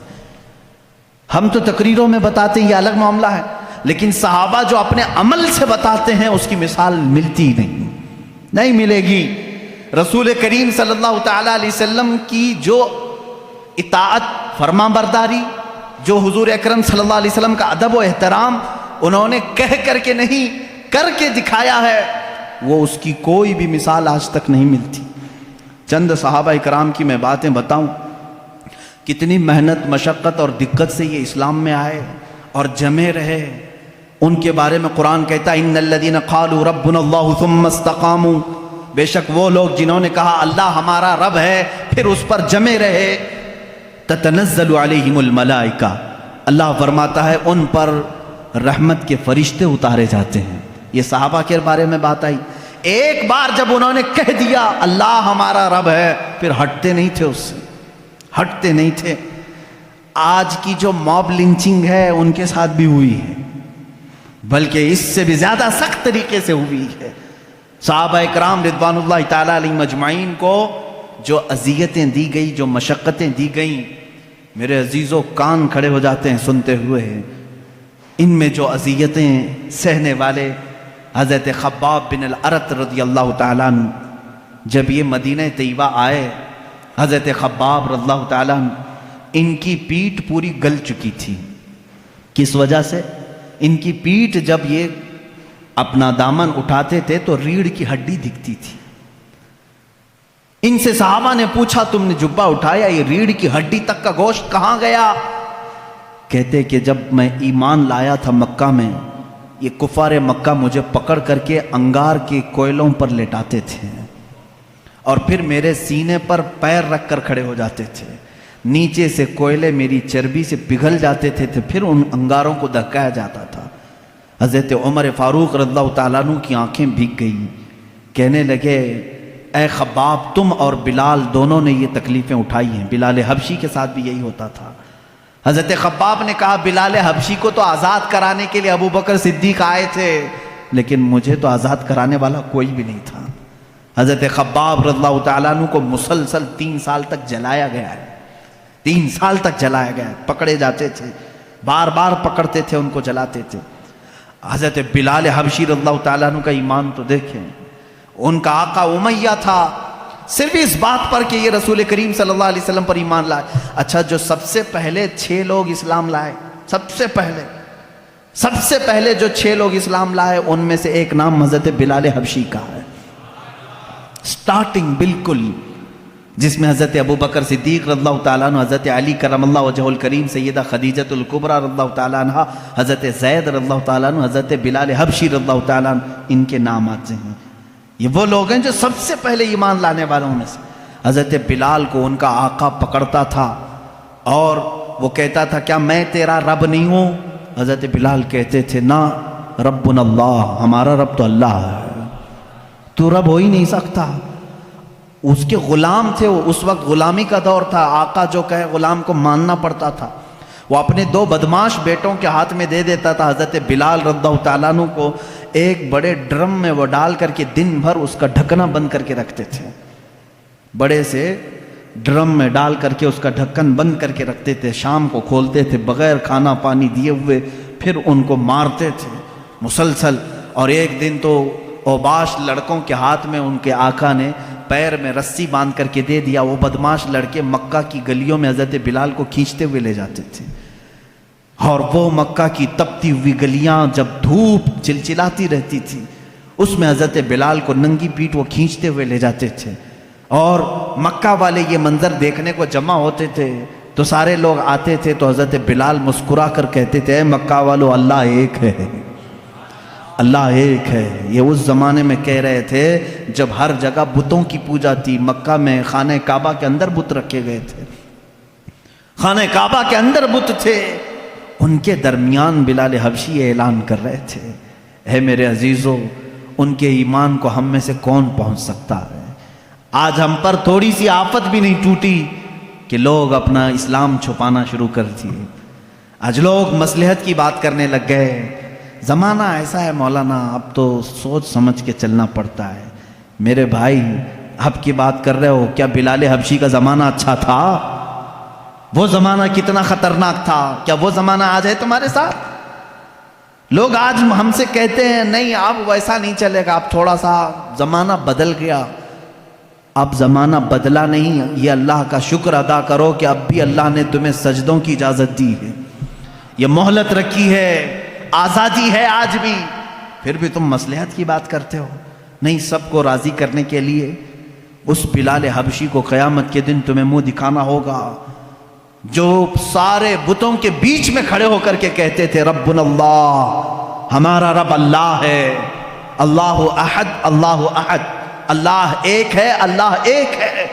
ہم تو تقریروں میں بتاتے ہیں، یہ الگ معاملہ ہے، لیکن صحابہ جو اپنے عمل سے بتاتے ہیں اس کی مثال ملتی نہیں ملے گی۔ رسول کریم صلی اللہ تعالیٰ علیہ وسلم کی جو اطاعت، فرما برداری، جو حضور اکرم صلی اللہ علیہ وسلم کا ادب و احترام، انہوں نے کہہ کر کے نہیں کر کے دکھایا ہے۔ وہ اس کی کوئی بھی مثال آج تک نہیں ملتی۔ چند صحابہ اکرام کی میں باتیں بتاؤں، کتنی محنت مشقت اور دقت سے یہ اسلام میں آئے اور جمے رہے۔ ان کے بارے میں قرآن کہتا ہے ان الذین قالوا ربنا اللہ ثم استقاموا، بے شک وہ لوگ جنہوں نے کہا اللہ ہمارا رب ہے پھر اس پر جمے رہے، تتنزل علیہم الملائکہ، اللہ فرماتا ہے ان پر رحمت کے فرشتے اتارے جاتے ہیں۔ یہ صحابہ کے بارے میں بات آئی۔ ایک بار جب انہوں نے کہہ دیا اللہ ہمارا رب ہے پھر ہٹتے نہیں تھے، اس سے ہٹتے نہیں تھے۔ آج کی جو موب لنچنگ ہے ان کے ساتھ بھی ہوئی ہے، بلکہ اس سے بھی زیادہ سخت طریقے سے ہوئی ہے۔ صحابہ اکرام رضوان اللہ تعالیٰ علیہم اجمعین کو جو اذیتیں دی گئی، جو مشقتیں دی گئیں، میرے عزیزوں کان کھڑے ہو جاتے ہیں سنتے ہوئے۔ ان میں جو اذیتیں سہنے والے حضرت خباب بن الارت رضی اللہ تعالیٰ عنہ، جب یہ مدینہ طیبہ آئے، حضرت خباب رضی اللہ تعالیٰ عنہ، ان کی پیٹھ پوری گل چکی تھی۔ کس وجہ سے؟ ان کی پیٹھ جب یہ اپنا دامن اٹھاتے تھے تو ریڑھ کی ہڈی دکھتی تھی۔ ان سے صحابہ نے پوچھا تم نے جبہ اٹھایا، یہ ریڑھ کی ہڈی تک کا گوشت کہاں گیا؟ کہتے کہ جب میں ایمان لایا تھا مکہ میں، یہ کفار مکہ مجھے پکڑ کر کے انگار کے کوئلوں پر لٹاتے تھے اور پھر میرے سینے پر پیر رکھ کر کھڑے ہو جاتے تھے، نیچے سے کوئلے میری چربی سے پگھل جاتے تھے، پھر ان انگاروں کو دھکایا جاتا تھا۔ حضرت عمر فاروق رضی اللہ تعالیٰ عنہ کی آنکھیں بھیگ گئیں، کہنے لگے اے خباب تم اور بلال دونوں نے یہ تکلیفیں اٹھائی ہیں۔ بلال حبشی کے ساتھ بھی یہی ہوتا تھا۔ حضرت خباب نے کہا بلال حبشی کو تو آزاد کرانے کے لیے ابو بکر صدیق آئے تھے، لیکن مجھے تو آزاد کرانے والا کوئی بھی نہیں تھا۔ حضرت خباب رضی اللہ تعالیٰ عنہ کو مسلسل 3 سال تک جلایا گیا ہے، 3 سال تک جلایا گیا ہے، پکڑے جاتے تھے، بار بار پکڑتے تھے، ان کو جلاتے تھے۔ حضرت بلال حبشی رضی اللہ تعالیٰ عنہ کا ایمان تو دیکھیں، ان کا آقا امیہ تھا، صرف اس بات پر کہ یہ رسول کریم صلی اللہ علیہ وسلم پر ایمان لائے۔ اچھا جو سب سے پہلے 6 لوگ اسلام لائے، سب سے پہلے جو 6 لوگ اسلام لائے ان میں سے ایک نام حضرت بلال حبشی کا ہے۔ سٹارٹنگ بالکل، جس میں حضرت ابو بکر صدیق رضی اللہ تعالیٰ عنہ، حضرت علی کرم اللہ وجہہ الکریم، سیدہ خدیجۃ الکبریٰ رضی اللہ تعالیٰ عنہ، حضرت زید رضی اللہ تعالیٰ عنہ، حضرت بلال حبشی رضی اللہ تعالیٰ عنہ، ان کے نام آتے ہیں۔ یہ وہ لوگ ہیں جو سب سے پہلے ایمان لانے والوں میں سے۔ حضرت بلال کو ان کا آقا پکڑتا تھا اور وہ کہتا تھا کیا میں تیرا رب نہیں ہوں؟ حضرت بلال کہتے تھے نا، ربنا اللہ، ہمارا رب تو اللہ ہے، تو رب ہو ہی نہیں سکتا۔ اس کے غلام تھے وہ، اس وقت غلامی کا دور تھا، آقا جو کہے غلام کو ماننا پڑتا تھا۔ وہ اپنے 2 بدماش بیٹوں کے ہاتھ میں دے دیتا تھا۔ حضرت بلال رضی اللہ تعالیٰ عنہ کو ایک بڑے ڈرم میں وہ ڈال کر کے دن بھر اس کا ڈھکنا بند کر کے رکھتے تھے، بڑے سے ڈرم میں ڈال کر کے اس کا ڈھکن بند کر کے رکھتے تھے، شام کو کھولتے تھے بغیر کھانا پانی دیے ہوئے، پھر ان کو مارتے تھے مسلسل۔ اور ایک دن تو اوباش لڑکوں کے ہاتھ میں ان کے آقا نے پیر میں رسی باندھ کر کے دے دیا، وہ بدماش لڑکے مکہ کی گلیوں میں حضرت بلال کو کھینچتے ہوئے لے جاتے تھے، اور وہ مکہ کی تپتی ہوئی گلیاں جب دھوپ چلچلاتی رہتی تھی اس میں حضرت بلال کو ننگی پیٹھ وہ کھینچتے ہوئے لے جاتے تھے، اور مکہ والے یہ منظر دیکھنے کو جمع ہوتے تھے تو سارے لوگ آتے تھے تو حضرت بلال مسکرا کر کہتے تھے اے مکہ والو، اللہ ایک ہے، اللہ ایک ہے۔ یہ اس زمانے میں کہہ رہے تھے جب ہر جگہ بتوں کی پوجا تھی۔ مکہ میں خانہ کعبہ کے اندر بت رکھے گئے تھے، خانہ کعبہ کے اندر بت تھے، ان کے درمیان بلال حبشی اعلان کر رہے تھے اے میرے عزیزو، ان کے ایمان کو ہم میں سے کون پہنچ سکتا ہے؟ آج ہم پر تھوڑی سی آفت بھی نہیں ٹوٹی کہ لوگ اپنا اسلام چھپانا شروع کر دیے، آج لوگ مصلحت کی بات کرنے لگ گئے۔ زمانہ ایسا ہے مولانا، اب تو سوچ سمجھ کے چلنا پڑتا ہے۔ میرے بھائی اب کی بات کر رہے ہو، کیا بلال حبشی کا زمانہ اچھا تھا؟ وہ زمانہ کتنا خطرناک تھا، کیا وہ زمانہ آج ہے تمہارے ساتھ؟ لوگ آج ہم سے کہتے ہیں نہیں اب ویسا نہیں چلے گا، اب تھوڑا سا زمانہ بدل گیا۔ اب زمانہ بدلا نہیں، یہ اللہ کا شکر ادا کرو کہ اب بھی اللہ نے تمہیں سجدوں کی اجازت دی ہے، یہ مہلت رکھی ہے، آزادی ہے آج بھی، پھر بھی تم مصلحت کی بات کرتے ہو۔ نہیں، سب کو راضی کرنے کے لیے اس بلال حبشی کو قیامت کے دن تمہیں منہ دکھانا ہوگا جو سارے بتوں کے بیچ میں کھڑے ہو کر کے کہتے تھے ربنا اللہ، ہمارا رب اللہ ہے، اللہ احد اللہ احد، اللہ ایک ہے، اللہ ایک ہے۔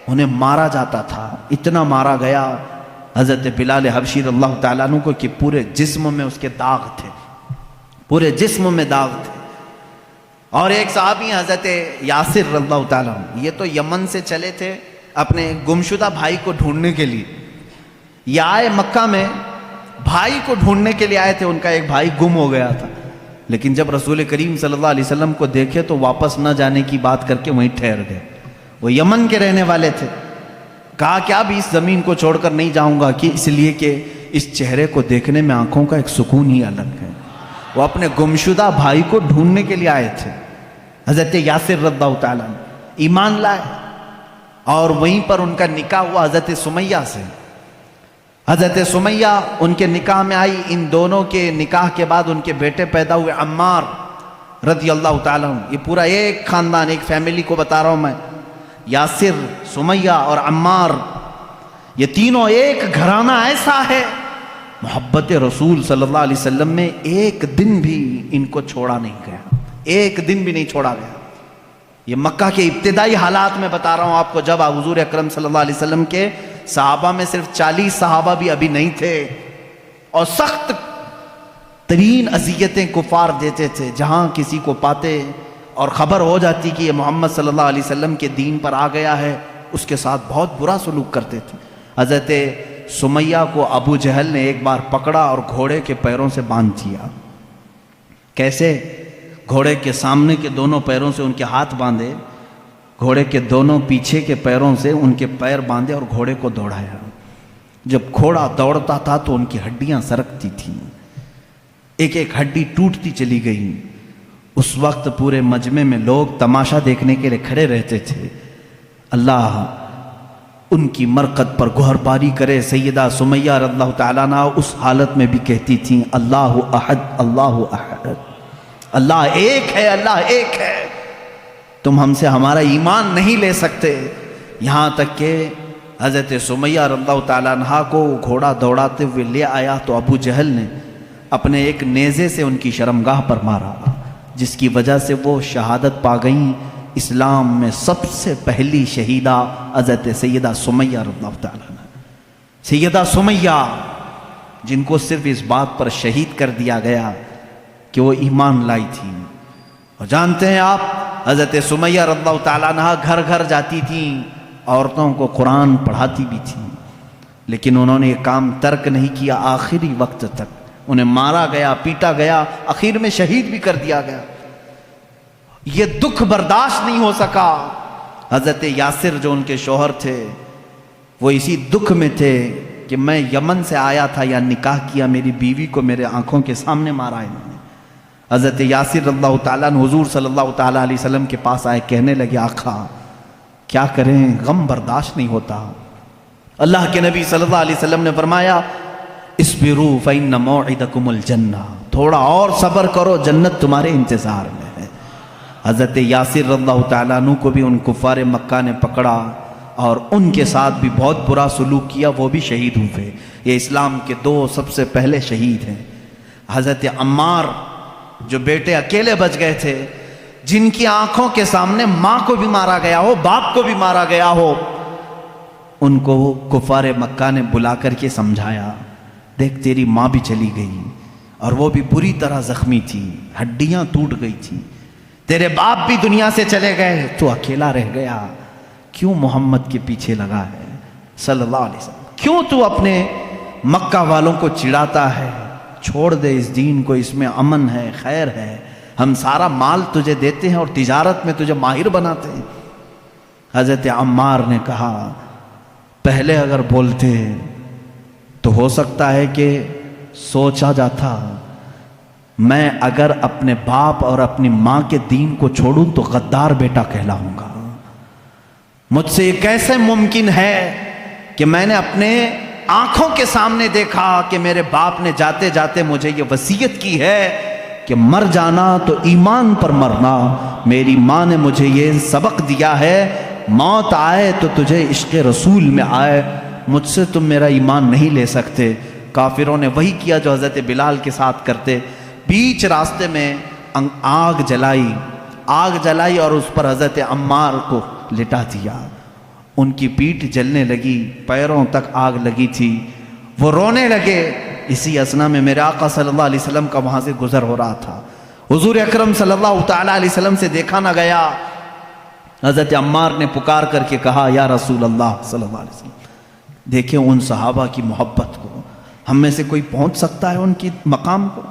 انہیں مارا جاتا تھا، اتنا مارا گیا حضرت بلال حبشی رضی اللہ تعالیٰ عنہ کو کہ پورے جسم میں اس کے داغ تھے، پورے جسم میں داغ تھے۔ اور ایک صحابی حضرت یاسر رضی اللہ تعالیٰ عنہ، یہ تو یمن سے چلے تھے اپنے گمشدہ بھائی کو ڈھونڈنے کے لیے، یہ آئے مکہ میں بھائی کو ڈھونڈنے کے لیے آئے تھے، ان کا ایک بھائی گم ہو گیا تھا، لیکن جب رسول کریم صلی اللہ علیہ وسلم کو دیکھے تو واپس نہ جانے کی بات کر کے وہیں ٹھہر گئے۔ وہ یمن کے رہنے والے تھے، کہا کہ اب اس زمین کو چھوڑ کر نہیں جاؤں گا، کہ اس لیے کہ اس چہرے کو دیکھنے میں آنکھوں کا ایک سکون ہی الگ ہے۔ وہ اپنے گمشدہ بھائی کو ڈھونڈنے کے لیے آئے تھے۔ حضرت یاسر رضی اللہ تعالیٰ عنہ ایمان لائے اور وہیں پر ان کا نکاح ہوا حضرت سمیہ سے۔ حضرت سمیہ ان کے نکاح میں آئی، ان دونوں کے نکاح کے بعد ان کے بیٹے پیدا ہوئے عمار رضی اللہ تعالیٰ عنہ۔ یہ پورا ایک خاندان، ایک فیملی کو بتا رہا ہوں میں، یاسر، سمیہ اور عمار، یہ تینوں ایک گھرانہ ایسا ہے، محبت رسول صلی اللہ علیہ وسلم میں ایک دن بھی ان کو چھوڑا نہیں گیا، ایک دن بھی نہیں چھوڑا گیا۔ یہ مکہ کے ابتدائی حالات میں بتا رہا ہوں آپ کو، جب حضور اکرم صلی اللہ علیہ وسلم کے صحابہ میں صرف 40 صحابہ بھی ابھی نہیں تھے، اور سخت ترین اذیتیں کفار دیتے تھے، جہاں کسی کو پاتے اور خبر ہو جاتی کہ یہ محمد صلی اللہ علیہ وسلم کے دین پر آ گیا ہے، اس کے ساتھ بہت برا سلوک کرتے تھے۔ حضرت سمیہ کو ابو جہل نے ایک بار پکڑا اور گھوڑے کے پیروں سے باندھ دیا۔ کیسے؟ گھوڑے کے سامنے کے دونوں پیروں سے ان کے ہاتھ باندھے، گھوڑے کے دونوں پیچھے کے پیروں سے ان کے پیر باندھے اور گھوڑے کو دوڑایا۔ جب گھوڑا دوڑتا تھا تو ان کی ہڈیاں سرکتی تھیں، ایک ایک ہڈی ٹوٹتی چلی گئی۔ اس وقت پورے مجمع میں لوگ تماشا دیکھنے کے لیے کھڑے رہتے تھے۔ اللہ ان کی مرقد پر گوہر باری کرے۔ سیدہ سمیہ رضی اللہ تعالیٰ عنہ اس حالت میں بھی کہتی تھیں اللہ احد اللہ احد، اللہ ایک ہے، اللہ ایک ہے، تم ہم سے ہمارا ایمان نہیں لے سکتے۔ یہاں تک کہ حضرت سمیہ رضی اللہ تعالیٰ عنہ کو گھوڑا دوڑاتے ہوئے لے آیا تو ابو جہل نے اپنے ایک نیزے سے ان کی شرمگاہ پر مارا، جس کی وجہ سے وہ شہادت پا گئیں۔ اسلام میں سب سے پہلی شہیدہ حضرت سیدہ سمیہ رضی اللہ تعالیٰ عنہ، سیدہ سمیہ، جن کو صرف اس بات پر شہید کر دیا گیا کہ وہ ایمان لائی تھی۔ اور جانتے ہیں آپ، حضرت سمیہ رضی اللہ تعالیٰ عنہ گھر گھر جاتی تھیں، عورتوں کو قرآن پڑھاتی بھی تھیں، لیکن انہوں نے یہ کام ترک نہیں کیا آخری وقت تک۔ انہیں مارا گیا، پیٹا گیا، آخر میں شہید بھی کر دیا گیا۔ یہ دکھ برداشت نہیں ہو سکا۔ حضرت یاسر جو ان کے شوہر تھے، وہ اسی دکھ میں تھے کہ میں یمن سے آیا تھا یا نکاح کیا، میری بیوی کو میرے آنکھوں کے سامنے مارا انہوں نے۔ حضرت یاسر رضی اللہ تعالیٰ عنہ حضور صلی اللہ تعالیٰ علیہ وسلم کے پاس آئے، کہنے لگے آقا کیا کریں، غم برداشت نہیں ہوتا۔ اللہ کے نبی صلی اللہ علیہ وسلم نے فرمایا اصبروا فإن موعدکم الجنہ، تھوڑا اور صبر کرو، جنت تمہارے انتظار میں ہے۔ حضرت یاسر رضی اللہ تعالیٰ عنہ کو بھی ان کفار مکہ نے پکڑا اور ان کے ساتھ بھی بہت برا سلوک کیا، وہ بھی شہید ہوئے۔ یہ اسلام کے دو سب سے پہلے شہید ہیں۔ حضرت عمار جو بیٹے اکیلے بچ گئے تھے، جن کی آنکھوں کے سامنے ماں کو بھی مارا گیا ہو، باپ کو بھی مارا گیا ہو، ان کو کفار مکہ نے بلا کر کے سمجھایا، دیکھ تیری ماں بھی چلی گئی اور وہ بھی بری طرح زخمی تھی، ہڈیاں ٹوٹ گئی تھی، تیرے باپ بھی دنیا سے چلے گئے، تو اکیلا رہ گیا، کیوں محمد کے پیچھے لگا ہے صلی اللہ علیہ وسلم، کیوں تو اپنے مکہ والوں کو چڑھاتا ہے، چھوڑ دے اس دین کو، اس میں امن ہے، خیر ہے، ہم سارا مال تجھے دیتے ہیں اور تجارت میں تجھے ماہر بناتے ہیں۔ حضرت عمار نے کہا پہلے اگر بولتے تو ہو سکتا ہے کہ سوچا جاتا، میں اگر اپنے باپ اور اپنی ماں کے دین کو چھوڑوں تو غدار بیٹا کہلاؤں گا۔ مجھ سے یہ کیسے ممکن ہے کہ میں نے اپنے آنکھوں کے سامنے دیکھا کہ میرے باپ نے جاتے جاتے مجھے یہ وصیت کی ہے کہ مر جانا تو ایمان پر مرنا۔ میری ماں نے مجھے یہ سبق دیا ہے، موت آئے تو تجھے عشق رسول میں آئے، مجھ سے تم میرا ایمان نہیں لے سکتے۔ کافروں نے وہی کیا جو حضرت بلال کے ساتھ کرتے، بیچ راستے میں آگ جلائی اور اس پر حضرت عمار کو لٹا دیا۔ ان کی پیٹھ جلنے لگی، پیروں تک آگ لگی تھی، وہ رونے لگے۔ اسی اثنا میں میرے آقا صلی اللہ علیہ وسلم کا وہاں سے گزر ہو رہا تھا۔ حضور اکرم صلی اللہ تعالیٰ علیہ وسلم سے دیکھا نہ گیا۔ حضرت عمار نے پکار کر کے کہا، یا رسول اللہ صلی اللہ علیہ وسلم، دیکھیں ان صحابہ کی محبت کو، ہم میں سے کوئی پہنچ سکتا ہے ان کی مقام کو؟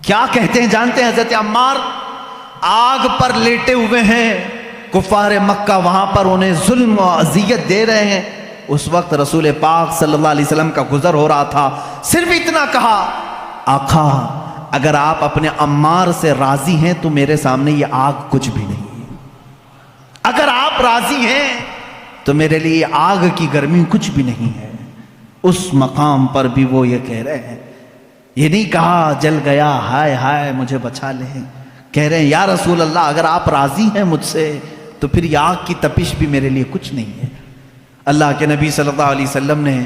کیا کہتے ہیں جانتے ہیں حضرت عمار؟ آگ پر لیٹے ہوئے ہیں، کفار مکہ وہاں پر انہیں ظلم و اذیت دے رہے ہیں۔ اس وقت رسول پاک صلی اللہ علیہ وسلم کا گزر ہو رہا تھا، صرف اتنا کہا، آقا اگر آپ اپنے عمار سے راضی ہیں تو میرے سامنے یہ آگ کچھ بھی نہیں ہے، اگر آپ راضی ہیں تو میرے لیے آگ کی گرمی کچھ بھی نہیں ہے۔ اس مقام پر بھی وہ یہ کہہ رہے ہیں، یہ نہیں کہا جل گیا ہائے ہائے مجھے بچا لیں، کہہ رہے ہیں یا رسول اللہ اگر آپ راضی ہیں مجھ سے تو پھر یہ آگ کی تپش بھی میرے لیے کچھ نہیں ہے۔ اللہ کے نبی صلی اللہ علیہ وسلم نے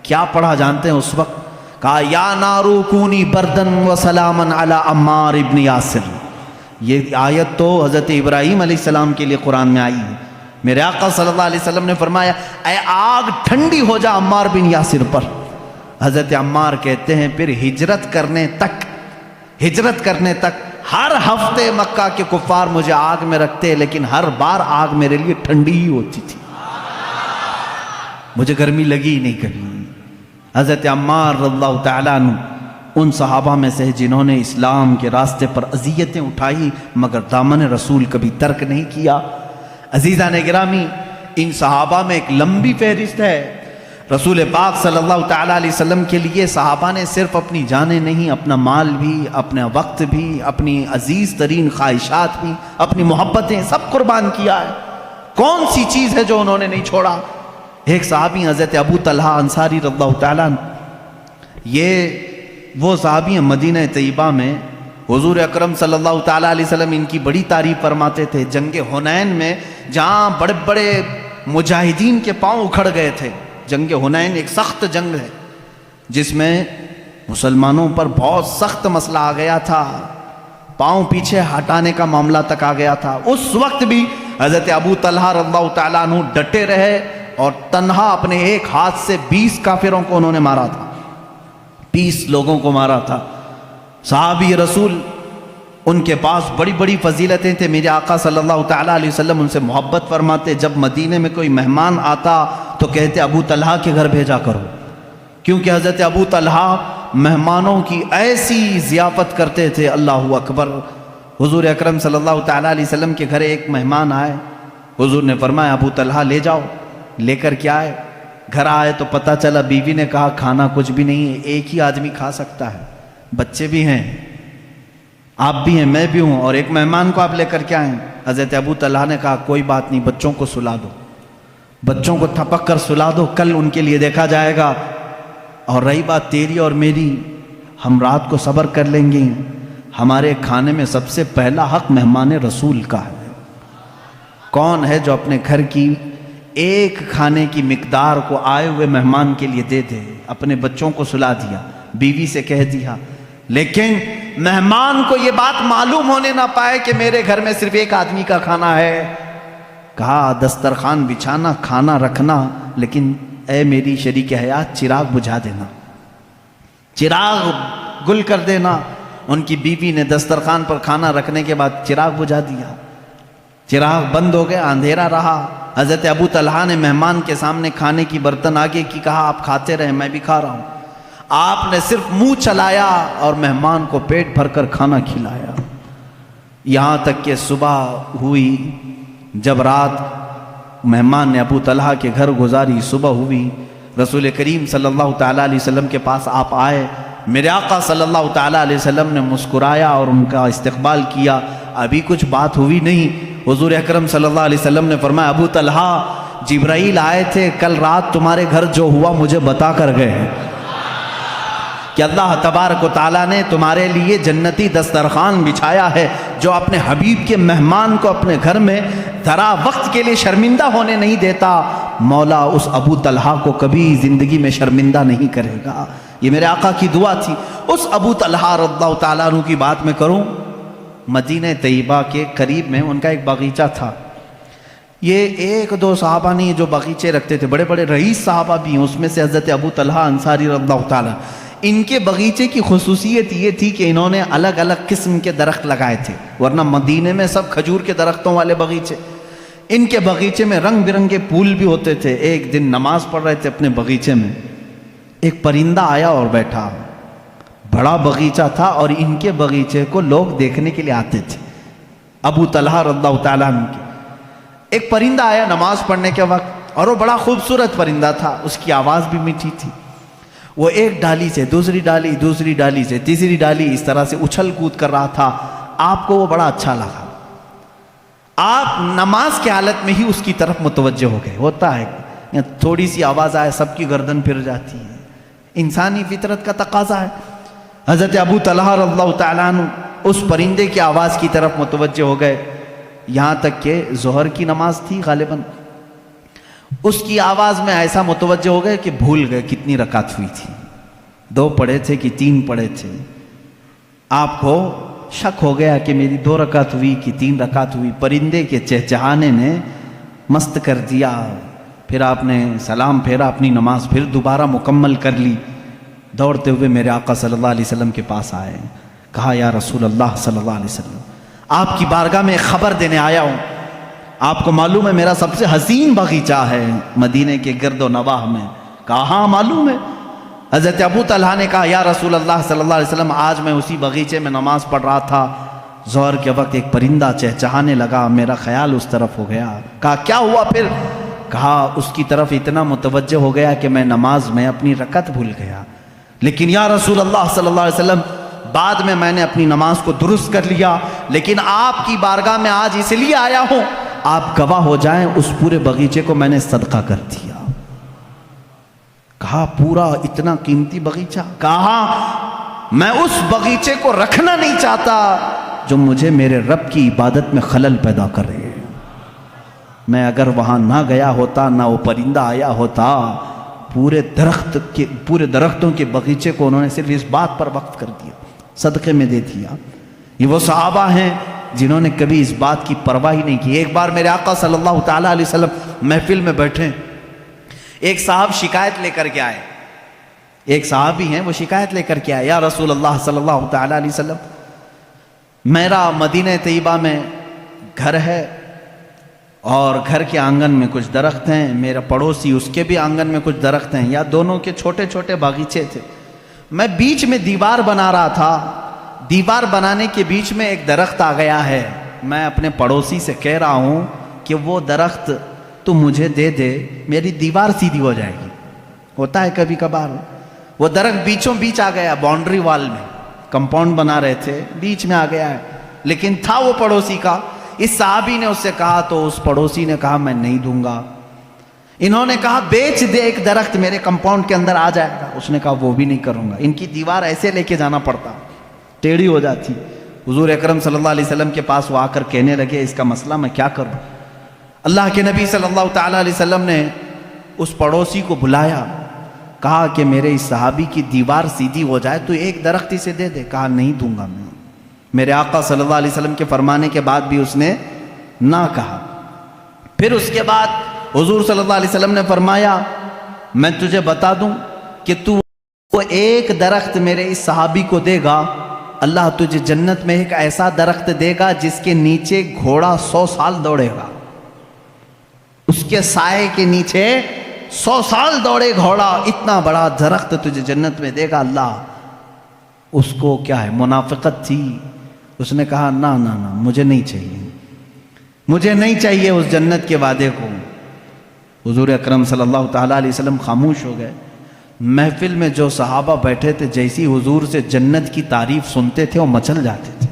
کیا پڑھا جانتے ہیں اس وقت؟ کہا یا نارو کونی بردن و سلامن علی عمار ابن یاسر۔ یہ آیت تو حضرت ابراہیم علیہ السلام کے لیے قرآن میں آئی ہے۔ میرے آقا صلی اللہ علیہ وسلم نے فرمایا اے آگ ٹھنڈی ہو جا عمار بن یاسر پر۔ حضرت عمار کہتے ہیں پھر ہجرت کرنے تک ہر ہفتے مکہ کے کفار مجھے آگ میں رکھتے، لیکن ہر بار آگ میرے لیے ٹھنڈی ہی ہوتی تھی، مجھے گرمی لگی ہی نہیں کبھی۔ حضرت عمار رضی اللہ تعالیٰ عنہ ان صحابہ میں سے جنہوں نے اسلام کے راستے پر اذیتیں اٹھائی مگر دامن رسول کبھی ترک نہیں کیا۔ عزیزان گرامی، ان صحابہ میں ایک لمبی فہرست ہے۔ رسول پاک صلی اللہ تعالیٰ علیہ وسلم کے لیے صحابہ نے صرف اپنی جانیں نہیں، اپنا مال بھی، اپنا وقت بھی، اپنی عزیز ترین خواہشات بھی، اپنی محبتیں سب قربان کیا ہے۔ کون سی چیز ہے جو انہوں نے نہیں چھوڑا؟ ایک صحابی حضرت ابو طلحہ انصاری رضی اللہ تعالیٰ عنہ، یہ وہ صحابی ہیں مدینہ طیبہ میں حضور اکرم صلی اللہ تعالیٰ علیہ وسلم ان کی بڑی تعریف فرماتے تھے۔ جنگ حنین میں جہاں بڑے بڑے مجاہدین کے پاؤں اکھڑ گئے تھے، جنگ حنین ایک سخت جنگ ہے جس میں مسلمانوں پر بہت سخت مسئلہ آ گیا تھا، پاؤں پیچھے ہٹانے کا معاملہ تک آ گیا تھا۔ اس وقت بھی حضرت ابو طلحہ رضی اللہ تعالیٰ عنہ ڈٹے رہے اور تنہا اپنے ایک ہاتھ سے 20 کافروں کو انہوں نے مارا تھا، 20 لوگوں کو مارا تھا۔ صحابی رسول ان کے پاس بڑی بڑی فضیلتیں تھے، میرے آقا صلی اللہ تعالیٰ علیہ وسلم ان سے محبت فرماتے۔ جب مدینے میں کوئی مہمان آتا تو کہتے ابو طلحہ کے گھر بھیجا کرو، کیونکہ حضرت ابو طلحہ مہمانوں کی ایسی ضیافت کرتے تھے، اللہ اکبر۔ حضور اکرم صلی اللہ تعالیٰ علیہ وسلم کے گھر ایک مہمان آئے، حضور نے فرمایا ابو طلحہ لے جاؤ۔ لے کر کے آئے، گھر آئے تو پتہ چلا بیوی نے کہا کھانا کچھ بھی نہیں ہے، ایک ہی آدمی کھا سکتا ہے، بچے بھی ہیں، آپ بھی ہیں، میں بھی ہوں، اور ایک مہمان کو آپ لے کر کے آئیں۔ حضرت ابو طلحہ نے کہا کوئی بات نہیں، بچوں کو سلا دو، بچوں کو تھپک کر سلا دو، کل ان کے لیے دیکھا جائے گا۔ اور رہی بات تیری اور میری، ہم رات کو صبر کر لیں گے، ہمارے کھانے میں سب سے پہلا حق مہمان رسول کا ہے۔ کون ہے جو اپنے گھر کی ایک کھانے کی مقدار کو آئے ہوئے مہمان کے لیے دے دے؟ اپنے بچوں کو سلا دیا، بیوی سے کہہ دیا، لیکن مہمان کو یہ بات معلوم ہونے نہ پائے کہ میرے گھر میں صرف ایک آدمی کا کھانا ہے۔ کہا دسترخوان بچھانا، کھانا رکھنا، لیکن اے میری شریک حیات چراغ بجھا دینا، چراغ گل کر دینا۔ ان کی بیوی نے دسترخوان پر کھانا رکھنے کے بعد چراغ بجھا دیا، چراغ بند ہو گیا، اندھیرا رہا۔ حضرت ابو طلحہ نے مہمان کے سامنے کھانے کی برتن آگے کی، کہا آپ کھاتے رہیں، میں بھی کھا رہا ہوں۔ آپ نے صرف منہ چلایا اور مہمان کو پیٹ بھر کر کھانا کھلایا، یہاں تک کہ صبح ہوئی۔ جب رات مہمان نے ابو طلحہ کے گھر گزاری، صبح ہوئی، رسول کریم صلی اللہ تعالیٰ علیہ وسلم کے پاس آپ آئے۔ میرے آقا صلی اللہ تعالیٰ علیہ وسلم نے مسکرایا اور ان کا استقبال کیا۔ ابھی کچھ بات ہوئی نہیں، حضور اکرم صلی اللہ علیہ وسلم نے فرمایا ابو طلحہ جبرائیل آئے تھے، کل رات تمہارے گھر جو ہوا مجھے بتا کر گئے ہیں کہ اللہ تبارک و تعالیٰ نے تمہارے لیے جنتی دسترخوان بچھایا ہے جو اپنے حبیب کے مہمان کو اپنے گھر میں ذرا وقت کے لیے شرمندہ ہونے نہیں دیتا، مولا اس ابو طلحہ کو کبھی زندگی میں شرمندہ نہیں کرے گا۔ یہ میرے آقا کی دعا تھی۔ اس ابو طلحہ رضی اللہ تعالیٰ عنہ کی بات میں کروں، مدینہ طیبہ کے قریب میں ان کا ایک باغیچہ تھا۔ یہ ایک دو صحابہ نہیں جو باغیچے رکھتے تھے، بڑے بڑے رئیس صحابہ بھی ہیں، اس میں سے حضرت ابو طلحہ انصاری رضی اللہ تعالیٰ۔ ان کے باغیچے کی خصوصیت یہ تھی کہ انہوں نے الگ الگ قسم کے درخت لگائے تھے، ورنہ مدینے میں سب کھجور کے درختوں والے باغیچے، ان کے باغیچے میں رنگ برنگے پھول بھی ہوتے تھے۔ ایک دن نماز پڑھ رہے تھے اپنے باغیچے میں، ایک پرندہ آیا اور بیٹھا، بڑا باغیچہ تھا اور ان کے باغیچے کو لوگ دیکھنے کے لیے آتے تھے، ابو طلحہ رضی اللہ تعالیٰ عنہ کے۔ ایک پرندہ آیا نماز پڑھنے کے وقت، اور وہ بڑا خوبصورت پرندہ تھا، اس کی آواز بھی میٹھی تھی۔ وہ ایک ڈالی سے دوسری ڈالی، دوسری ڈالی سے تیسری ڈالی، اس طرح سے اچھل کود کر رہا تھا۔ آپ کو وہ بڑا اچھا لگا، آپ نماز کی حالت میں ہی اس کی طرف متوجہ ہو گئے۔ ہوتا ہے تھوڑی سی آواز آئے سب کی گردن پھر جاتی ہے، انسانی فطرت کا تقاضا ہے۔ حضرت ابو طلحہ رضی اللہ تعالیٰ عنہ اس پرندے کی آواز کی طرف متوجہ ہو گئے، یہاں تک کہ ظہر کی نماز تھی غالباً، اس کی آواز میں ایسا متوجہ ہو گئے کہ بھول گئے کتنی رکعت ہوئی تھی، 2 پڑھے تھے کہ 3 پڑھے تھے۔ آپ کو شک ہو گیا کہ میری 2 رکعت ہوئی کہ 3 رکعت ہوئی۔ پرندے کے چہچہانے نے مست کر دیا۔ پھر آپ نے سلام پھیرا، اپنی نماز پھر دوبارہ مکمل کر لی۔ دوڑتے ہوئے میرے آقا صلی اللہ علیہ وسلم کے پاس آئے، کہا یا رسول اللہ صلی اللہ علیہ وسلم، آپ کی بارگاہ میں ایک خبر دینے آیا ہوں۔ آپ کو معلوم ہے میرا سب سے حسین باغیچہ ہے مدینے کے گرد و نواح میں؟ کہا ہاں معلوم ہے۔ حضرت ابو طلحہ نے کہا یا رسول اللہ صلی اللہ علیہ وسلم، آج میں اسی باغیچے میں نماز پڑھ رہا تھا، ظہر کے وقت ایک پرندہ چہچہانے لگا، میرا خیال اس طرف ہو گیا۔ کہا کیا ہوا پھر؟ کہا اس کی طرف اتنا متوجہ ہو گیا کہ میں نماز میں اپنی رکعت بھول گیا، لیکن یا رسول اللہ صلی اللہ علیہ وسلم بعد میں نے اپنی نماز کو درست کر لیا، لیکن آپ کی بارگاہ میں آج اس لیے آیا ہوں آپ گواہ ہو جائیں، اس پورے باغیچے کو میں نے صدقہ کر دیا۔ کہا پورا اتنا قیمتی باغیچہ؟ کہا میں اس باغیچے کو رکھنا نہیں چاہتا جو مجھے میرے رب کی عبادت میں خلل پیدا کرے۔ میں اگر وہاں نہ گیا ہوتا، نہ وہ پرندہ آیا ہوتا، پورے درختوں کے باغیچے کو انہوں نے صرف اس بات پر وقف کر دیا، صدقے میں دے دیا۔ یہ وہ صحابہ ہیں جنہوں نے کبھی اس بات کی پرواہ ہی نہیں کی۔ ایک بار میرے آقا صلی اللہ تعالیٰ علیہ وسلم محفل میں بیٹھے، ایک صاحب شکایت لے کر کے آئے، ایک صحابی ہیں وہ شکایت لے کر کے آئے، یا رسول اللہ صلی اللہ تعالیٰ علیہ وسلم، میرا مدینہ طیبہ میں گھر ہے اور گھر کے آنگن میں کچھ درخت ہیں، میرا پڑوسی اس کے بھی آنگن میں کچھ درخت ہیں، یا دونوں کے چھوٹے چھوٹے باغیچے تھے، میں بیچ میں دیوار بنا رہا تھا، دیوار بنانے کے بیچ میں ایک درخت آ گیا ہے، میں اپنے پڑوسی سے کہہ رہا ہوں کہ وہ درخت تو مجھے دے دے، میری دیوار سیدھی ہو جائے گی۔ ہوتا ہے کبھی کبھار، وہ درخت بیچوں بیچ آ گیا، باؤنڈری وال میں کمپاؤنڈ بنا رہے تھے، بیچ میں آ گیا ہے، لیکن تھا وہ پڑوسی کا۔ اس صحابی نے اس سے کہا تو اس پڑوسی نے کہا میں نہیں دوں گا۔ انہوں نے کہا بیچ دے ایک درخت، میرے کمپاؤنڈ کے اندر آ جائے گا۔ اس نے کہا وہ بھی نہیں کروں گا۔ ان کی دیوار ایسے لے کے جانا پڑتا، ٹیڑھی ہو جاتی۔ حضور اکرم صلی اللہ علیہ وسلم کے پاس وہ آ کر کہنے لگے اس کا مسئلہ میں کیا کروں؟ اللہ کے نبی صلی اللہ تعالیٰ علیہ وسلم نے اس پڑوسی کو بلایا، کہا کہ میرے اس صحابی کی دیوار سیدھی ہو جائے تو ایک درخت اسے دے دے۔ کہا نہیں دوں گا میں۔ میرے آقا صلی اللہ علیہ وسلم کے فرمانے کے بعد بھی اس نے نہ کہا۔ پھر اس کے بعد حضور صلی اللہ علیہ وسلم نے فرمایا میں تجھے بتا دوں کہ تو وہ ایک درخت میرے اس صحابی کو دے گا، اللہ تجھے جنت میں ایک ایسا درخت دے گا جس کے نیچے گھوڑا 100 سال دوڑے گا، اس کے سائے کے نیچے 100 سال دوڑے گھوڑا، اتنا بڑا درخت تجھے جنت میں دے گا اللہ۔ اس کو کیا ہے منافقت تھی، اس نے کہا نہ نہ نہ مجھے نہیں چاہیے، مجھے نہیں چاہیے اس جنت کے وعدے کو۔ حضور اکرم صلی اللہ تعالیٰ علیہ وسلم خاموش ہو گئے۔ محفل میں جو صحابہ بیٹھے تھے جیسی حضور سے جنت کی تعریف سنتے تھے وہ مچل جاتے تھے۔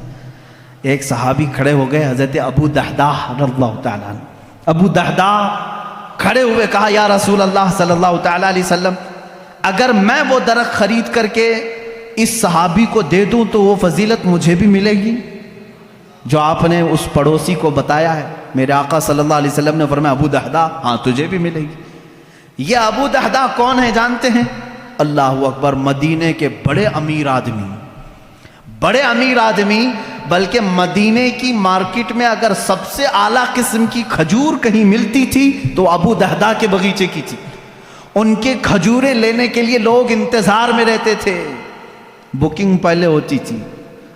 ایک صحابی کھڑے ہو گئے، حضرت ابو دحداح رضی اللہ تعالیٰ عنہ۔ ابو دحداح کھڑے ہوئے کہا یا رسول اللہ صلی اللہ تعالیٰ علیہ وسلم، اگر میں وہ درخت خرید کر کے اس صحابی کو دے دوں تو وہ فضیلت مجھے بھی ملے گی جو آپ نے اس پڑوسی کو بتایا ہے؟ میرے آقا صلی اللہ علیہ وسلم نے فرمایا ابو دہدہ، ہاں تجھے بھی ملے گی۔ یہ ابو دہدہ کون ہے جانتے ہیں؟ اللہ اکبر، مدینے کے بڑے امیر آدمی، بلکہ مدینے کی مارکیٹ میں اگر سب سے اعلیٰ قسم کی کھجور کہیں ملتی تھی تو ابو دہدہ کے باغیچے کی تھی۔ ان کے کھجوریں لینے کے لیے لوگ انتظار میں رہتے تھے، بکنگ پہلے ہوتی تھی۔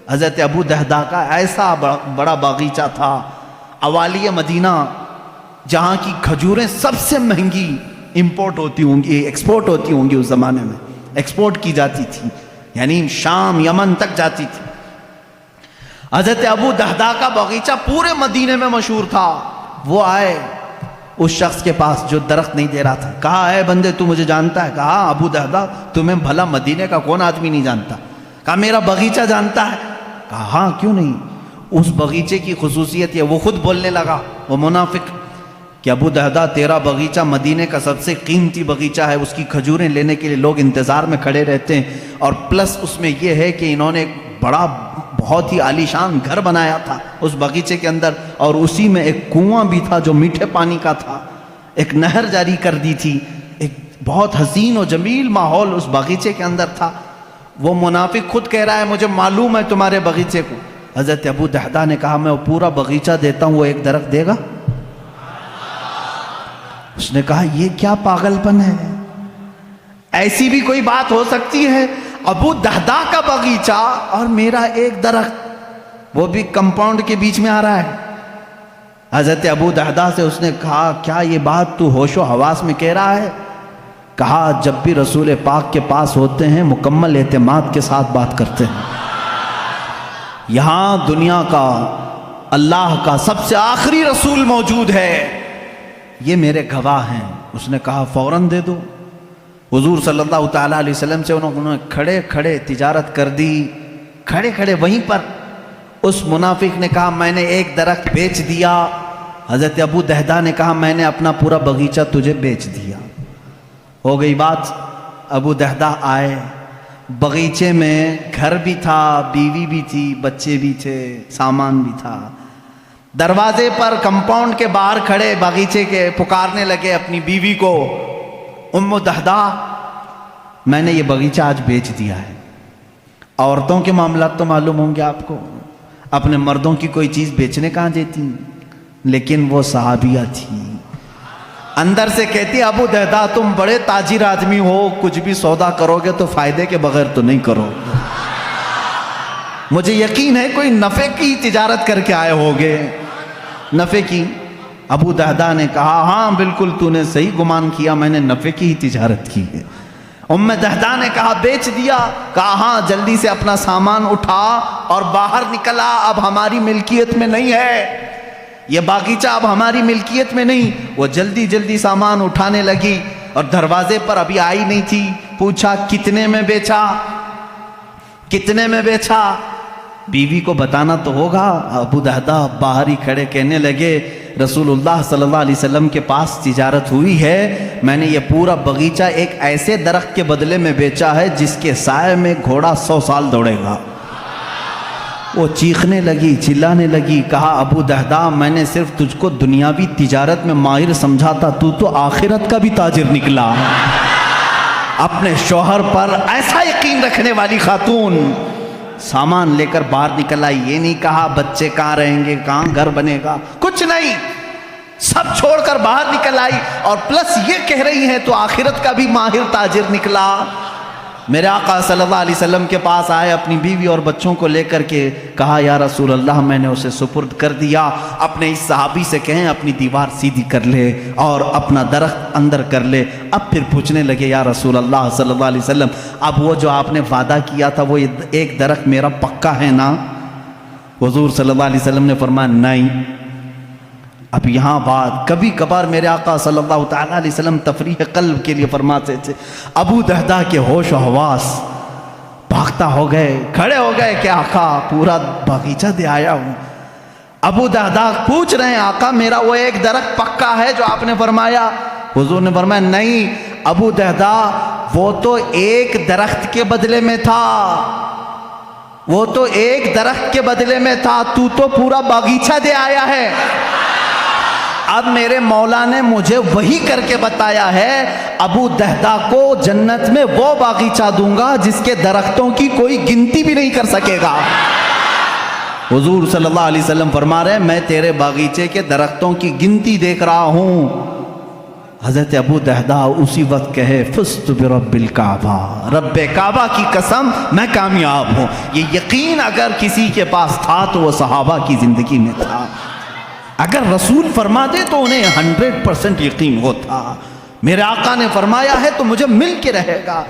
حضرت ابو دہدہ کا ایسا بڑا باغیچہ تھا اوالی مدینہ، جہاں کی کھجوریں سب سے مہنگی امپورٹ ہوتی ہوں گی، ایکسپورٹ ہوتی ہوں گی، اس زمانے میں ایکسپورٹ کی جاتی تھی، یعنی شام یمن تک جاتی تھی۔ حضرت ابو دہدہ کا باغیچہ پورے مدینے میں مشہور تھا۔ وہ آئے اس شخص کے پاس جو درخت نہیں دے رہا تھا، کہا اے بندے تو مجھے جانتا ہے؟ کہا ابو دہدہ تمہیں بھلا مدینے کا کون آدمی نہیں جانتا؟ کہا میرا باغیچہ جانتا ہے؟ کہا ہاں کیوں نہیں، اس باغیچے کی خصوصیت یہ، وہ خود بولنے لگا وہ منافق کہ ابو دہدہ تیرا باغیچہ مدینے کا سب سے قیمتی باغیچہ ہے، اس کی کھجوریں لینے کے لیے لوگ انتظار میں کھڑے رہتے ہیں، اور پلس اس میں یہ ہے کہ انہوں نے ایک بڑا بہت ہی عالیشان گھر بنایا تھا اس باغیچے کے اندر، اور اسی میں ایک کنواں بھی تھا جو میٹھے پانی کا تھا، ایک نہر جاری کر دی تھی، ایک بہت حسین و جمیل ماحول اس باغیچے کے اندر تھا۔ وہ منافق خود کہہ رہا ہے مجھے معلوم ہے تمہارے باغیچے کو۔ حضرت ابو دہدہ نے کہا میں وہ پورا باغیچہ دیتا ہوں، وہ ایک درخت دے گا؟ اس نے کہا یہ کیا پاگل پن ہے، ایسی بھی کوئی بات ہو سکتی ہے؟ ابو دہدہ کا باغیچہ اور میرا ایک درخت، وہ بھی کمپاؤنڈ کے بیچ میں آ رہا ہے۔ حضرت ابو دہدہ سے اس نے کہا کیا یہ بات تو ہوش و حواس میں کہہ رہا ہے؟ کہا جب بھی رسول پاک کے پاس ہوتے ہیں مکمل اعتماد کے ساتھ بات کرتے ہیں، یہاں دنیا کا اللہ کا سب سے آخری رسول موجود ہے، یہ میرے گواہ ہیں۔ اس نے کہا فوراً دے دو۔ حضور صلی اللہ تعالیٰ علیہ وسلم سے انہوں نے کھڑے کھڑے تجارت کر دی، کھڑے کھڑے وہیں پر۔ اس منافق نے کہا میں نے ایک درخت بیچ دیا۔ حضرت ابو دہدہ نے کہا میں نے اپنا پورا باغیچہ تجھے بیچ دیا۔ ہو گئی بات۔ ابو دہدہ آئے، باغیچے میں گھر بھی تھا، بیوی بھی تھی، بچے بھی تھے، سامان بھی تھا۔ دروازے پر کمپاؤنڈ کے باہر کھڑے باغیچے کے پکارنے لگے اپنی بیوی کو، ام دہدہ میں نے یہ باغیچہ آج بیچ دیا ہے۔ عورتوں کے معاملات تو معلوم ہوں گے آپ کو، اپنے مردوں کی کوئی چیز بیچنے کہاں دیتی، لیکن وہ صحابیہ تھی، اندر سے کہتی ابو دہدہ تم بڑے تاجر آدمی ہو، کچھ بھی سودا کرو گے تو فائدے کے بغیر تو نہیں کرو گے، مجھے یقین ہے کوئی نفع کی تجارت کر کے آئے ہوگے، نفع کی۔ ابو دہدہ نے کہا ہاں بالکل تو نے صحیح گمان کیا، میں نے نفع کی ہی تجارت کی ہے۔ ام دہدہ نے کہا بیچ دیا؟ کہا ہاں، جلدی سے اپنا سامان اٹھا اور باہر نکلا، اب ہماری ملکیت میں نہیں ہے یہ باغیچہ، اب ہماری ملکیت میں نہیں۔ وہ جلدی جلدی سامان اٹھانے لگی اور دروازے پر ابھی آئی نہیں تھی، پوچھا کتنے میں بیچا، کتنے میں بیچا؟ بیوی کو بتانا تو ہوگا۔ ابو دہدہ باہر ہی کھڑے کہنے لگے رسول اللہ صلی اللہ علیہ وسلم کے پاس تجارت ہوئی ہے، میں نے یہ پورا باغیچہ ایک ایسے درخت کے بدلے میں بیچا ہے جس کے سائے میں گھوڑا 100 سال دوڑے گا۔ وہ چیخنے لگی، چلانے لگی، کہا ابو دہدہ میں نے صرف تجھ کو دنیاوی تجارت میں ماہر سمجھا تھا، تو آخرت کا بھی تاجر نکلا۔ اپنے شوہر پر ایسا یقین رکھنے والی خاتون سامان لے کر باہر نکل آئی، یہ نہیں کہا بچے کہاں رہیں گے، کہاں گھر بنے گا، کچھ نہیں، سب چھوڑ کر باہر نکل آئی، اور پلس یہ کہہ رہی ہیں تو آخرت کا بھی ماہر تاجر نکلا۔ میرے آقا صلی اللہ علیہ وسلم کے پاس آئے اپنی بیوی اور بچوں کو لے کر کے، کہا یا رسول اللہ میں نے اسے سپرد کر دیا، اپنے اس صحابی سے کہیں اپنی دیوار سیدھی کر لے اور اپنا درخت اندر کر لے۔ اب پھر پوچھنے لگے یا رسول اللہ صلی اللہ علیہ وسلم اب وہ جو آپ نے وعدہ کیا تھا وہ ایک درخت میرا پکا ہے نا؟ حضور صلی اللہ علیہ وسلم نے فرمایا نہیں۔ اب یہاں بات، کبھی کبھار میرے آقا صلی اللہ تعالیٰ علیہ وسلم تفریح قلب کے لیے فرماتے تھے، ابو دہدہ کے ہوش و حواس بھاگتا ہو گئے، کھڑے ہو گئے کہ آقا پورا باغیچہ دے آیا ہوں۔ ابو دہدہ پوچھ رہے ہیں آقا میرا وہ ایک درخت پکا ہے جو آپ نے فرمایا؟ حضور نے فرمایا نہیں، ابو دہدا وہ تو ایک درخت کے بدلے میں تھا، وہ تو ایک درخت کے بدلے میں تھا، تو پورا باغیچہ دے آیا ہے۔ اب میرے مولا نے مجھے وہی کر کے بتایا ہے، ابو دہدا کو جنت میں وہ باغیچہ دوں گا جس کے درختوں کی کوئی گنتی بھی نہیں کر سکے گا۔ حضور صلی اللہ علیہ وسلم فرما رہے ہیں میں تیرے باغیچے کے درختوں کی گنتی دیکھ رہا ہوں۔ حضرت ابو دہدا اسی وقت کہے فزت برب الکعبہ، رب کعبہ کی قسم میں کامیاب ہوں۔ یہ یقین اگر کسی کے پاس تھا تو وہ صحابہ کی زندگی میں تھا۔ اگر رسول فرما دے تو انہیں 100% یقین ہوتا، میرے آقا نے فرمایا ہے تو مجھے مل کے رہے گا۔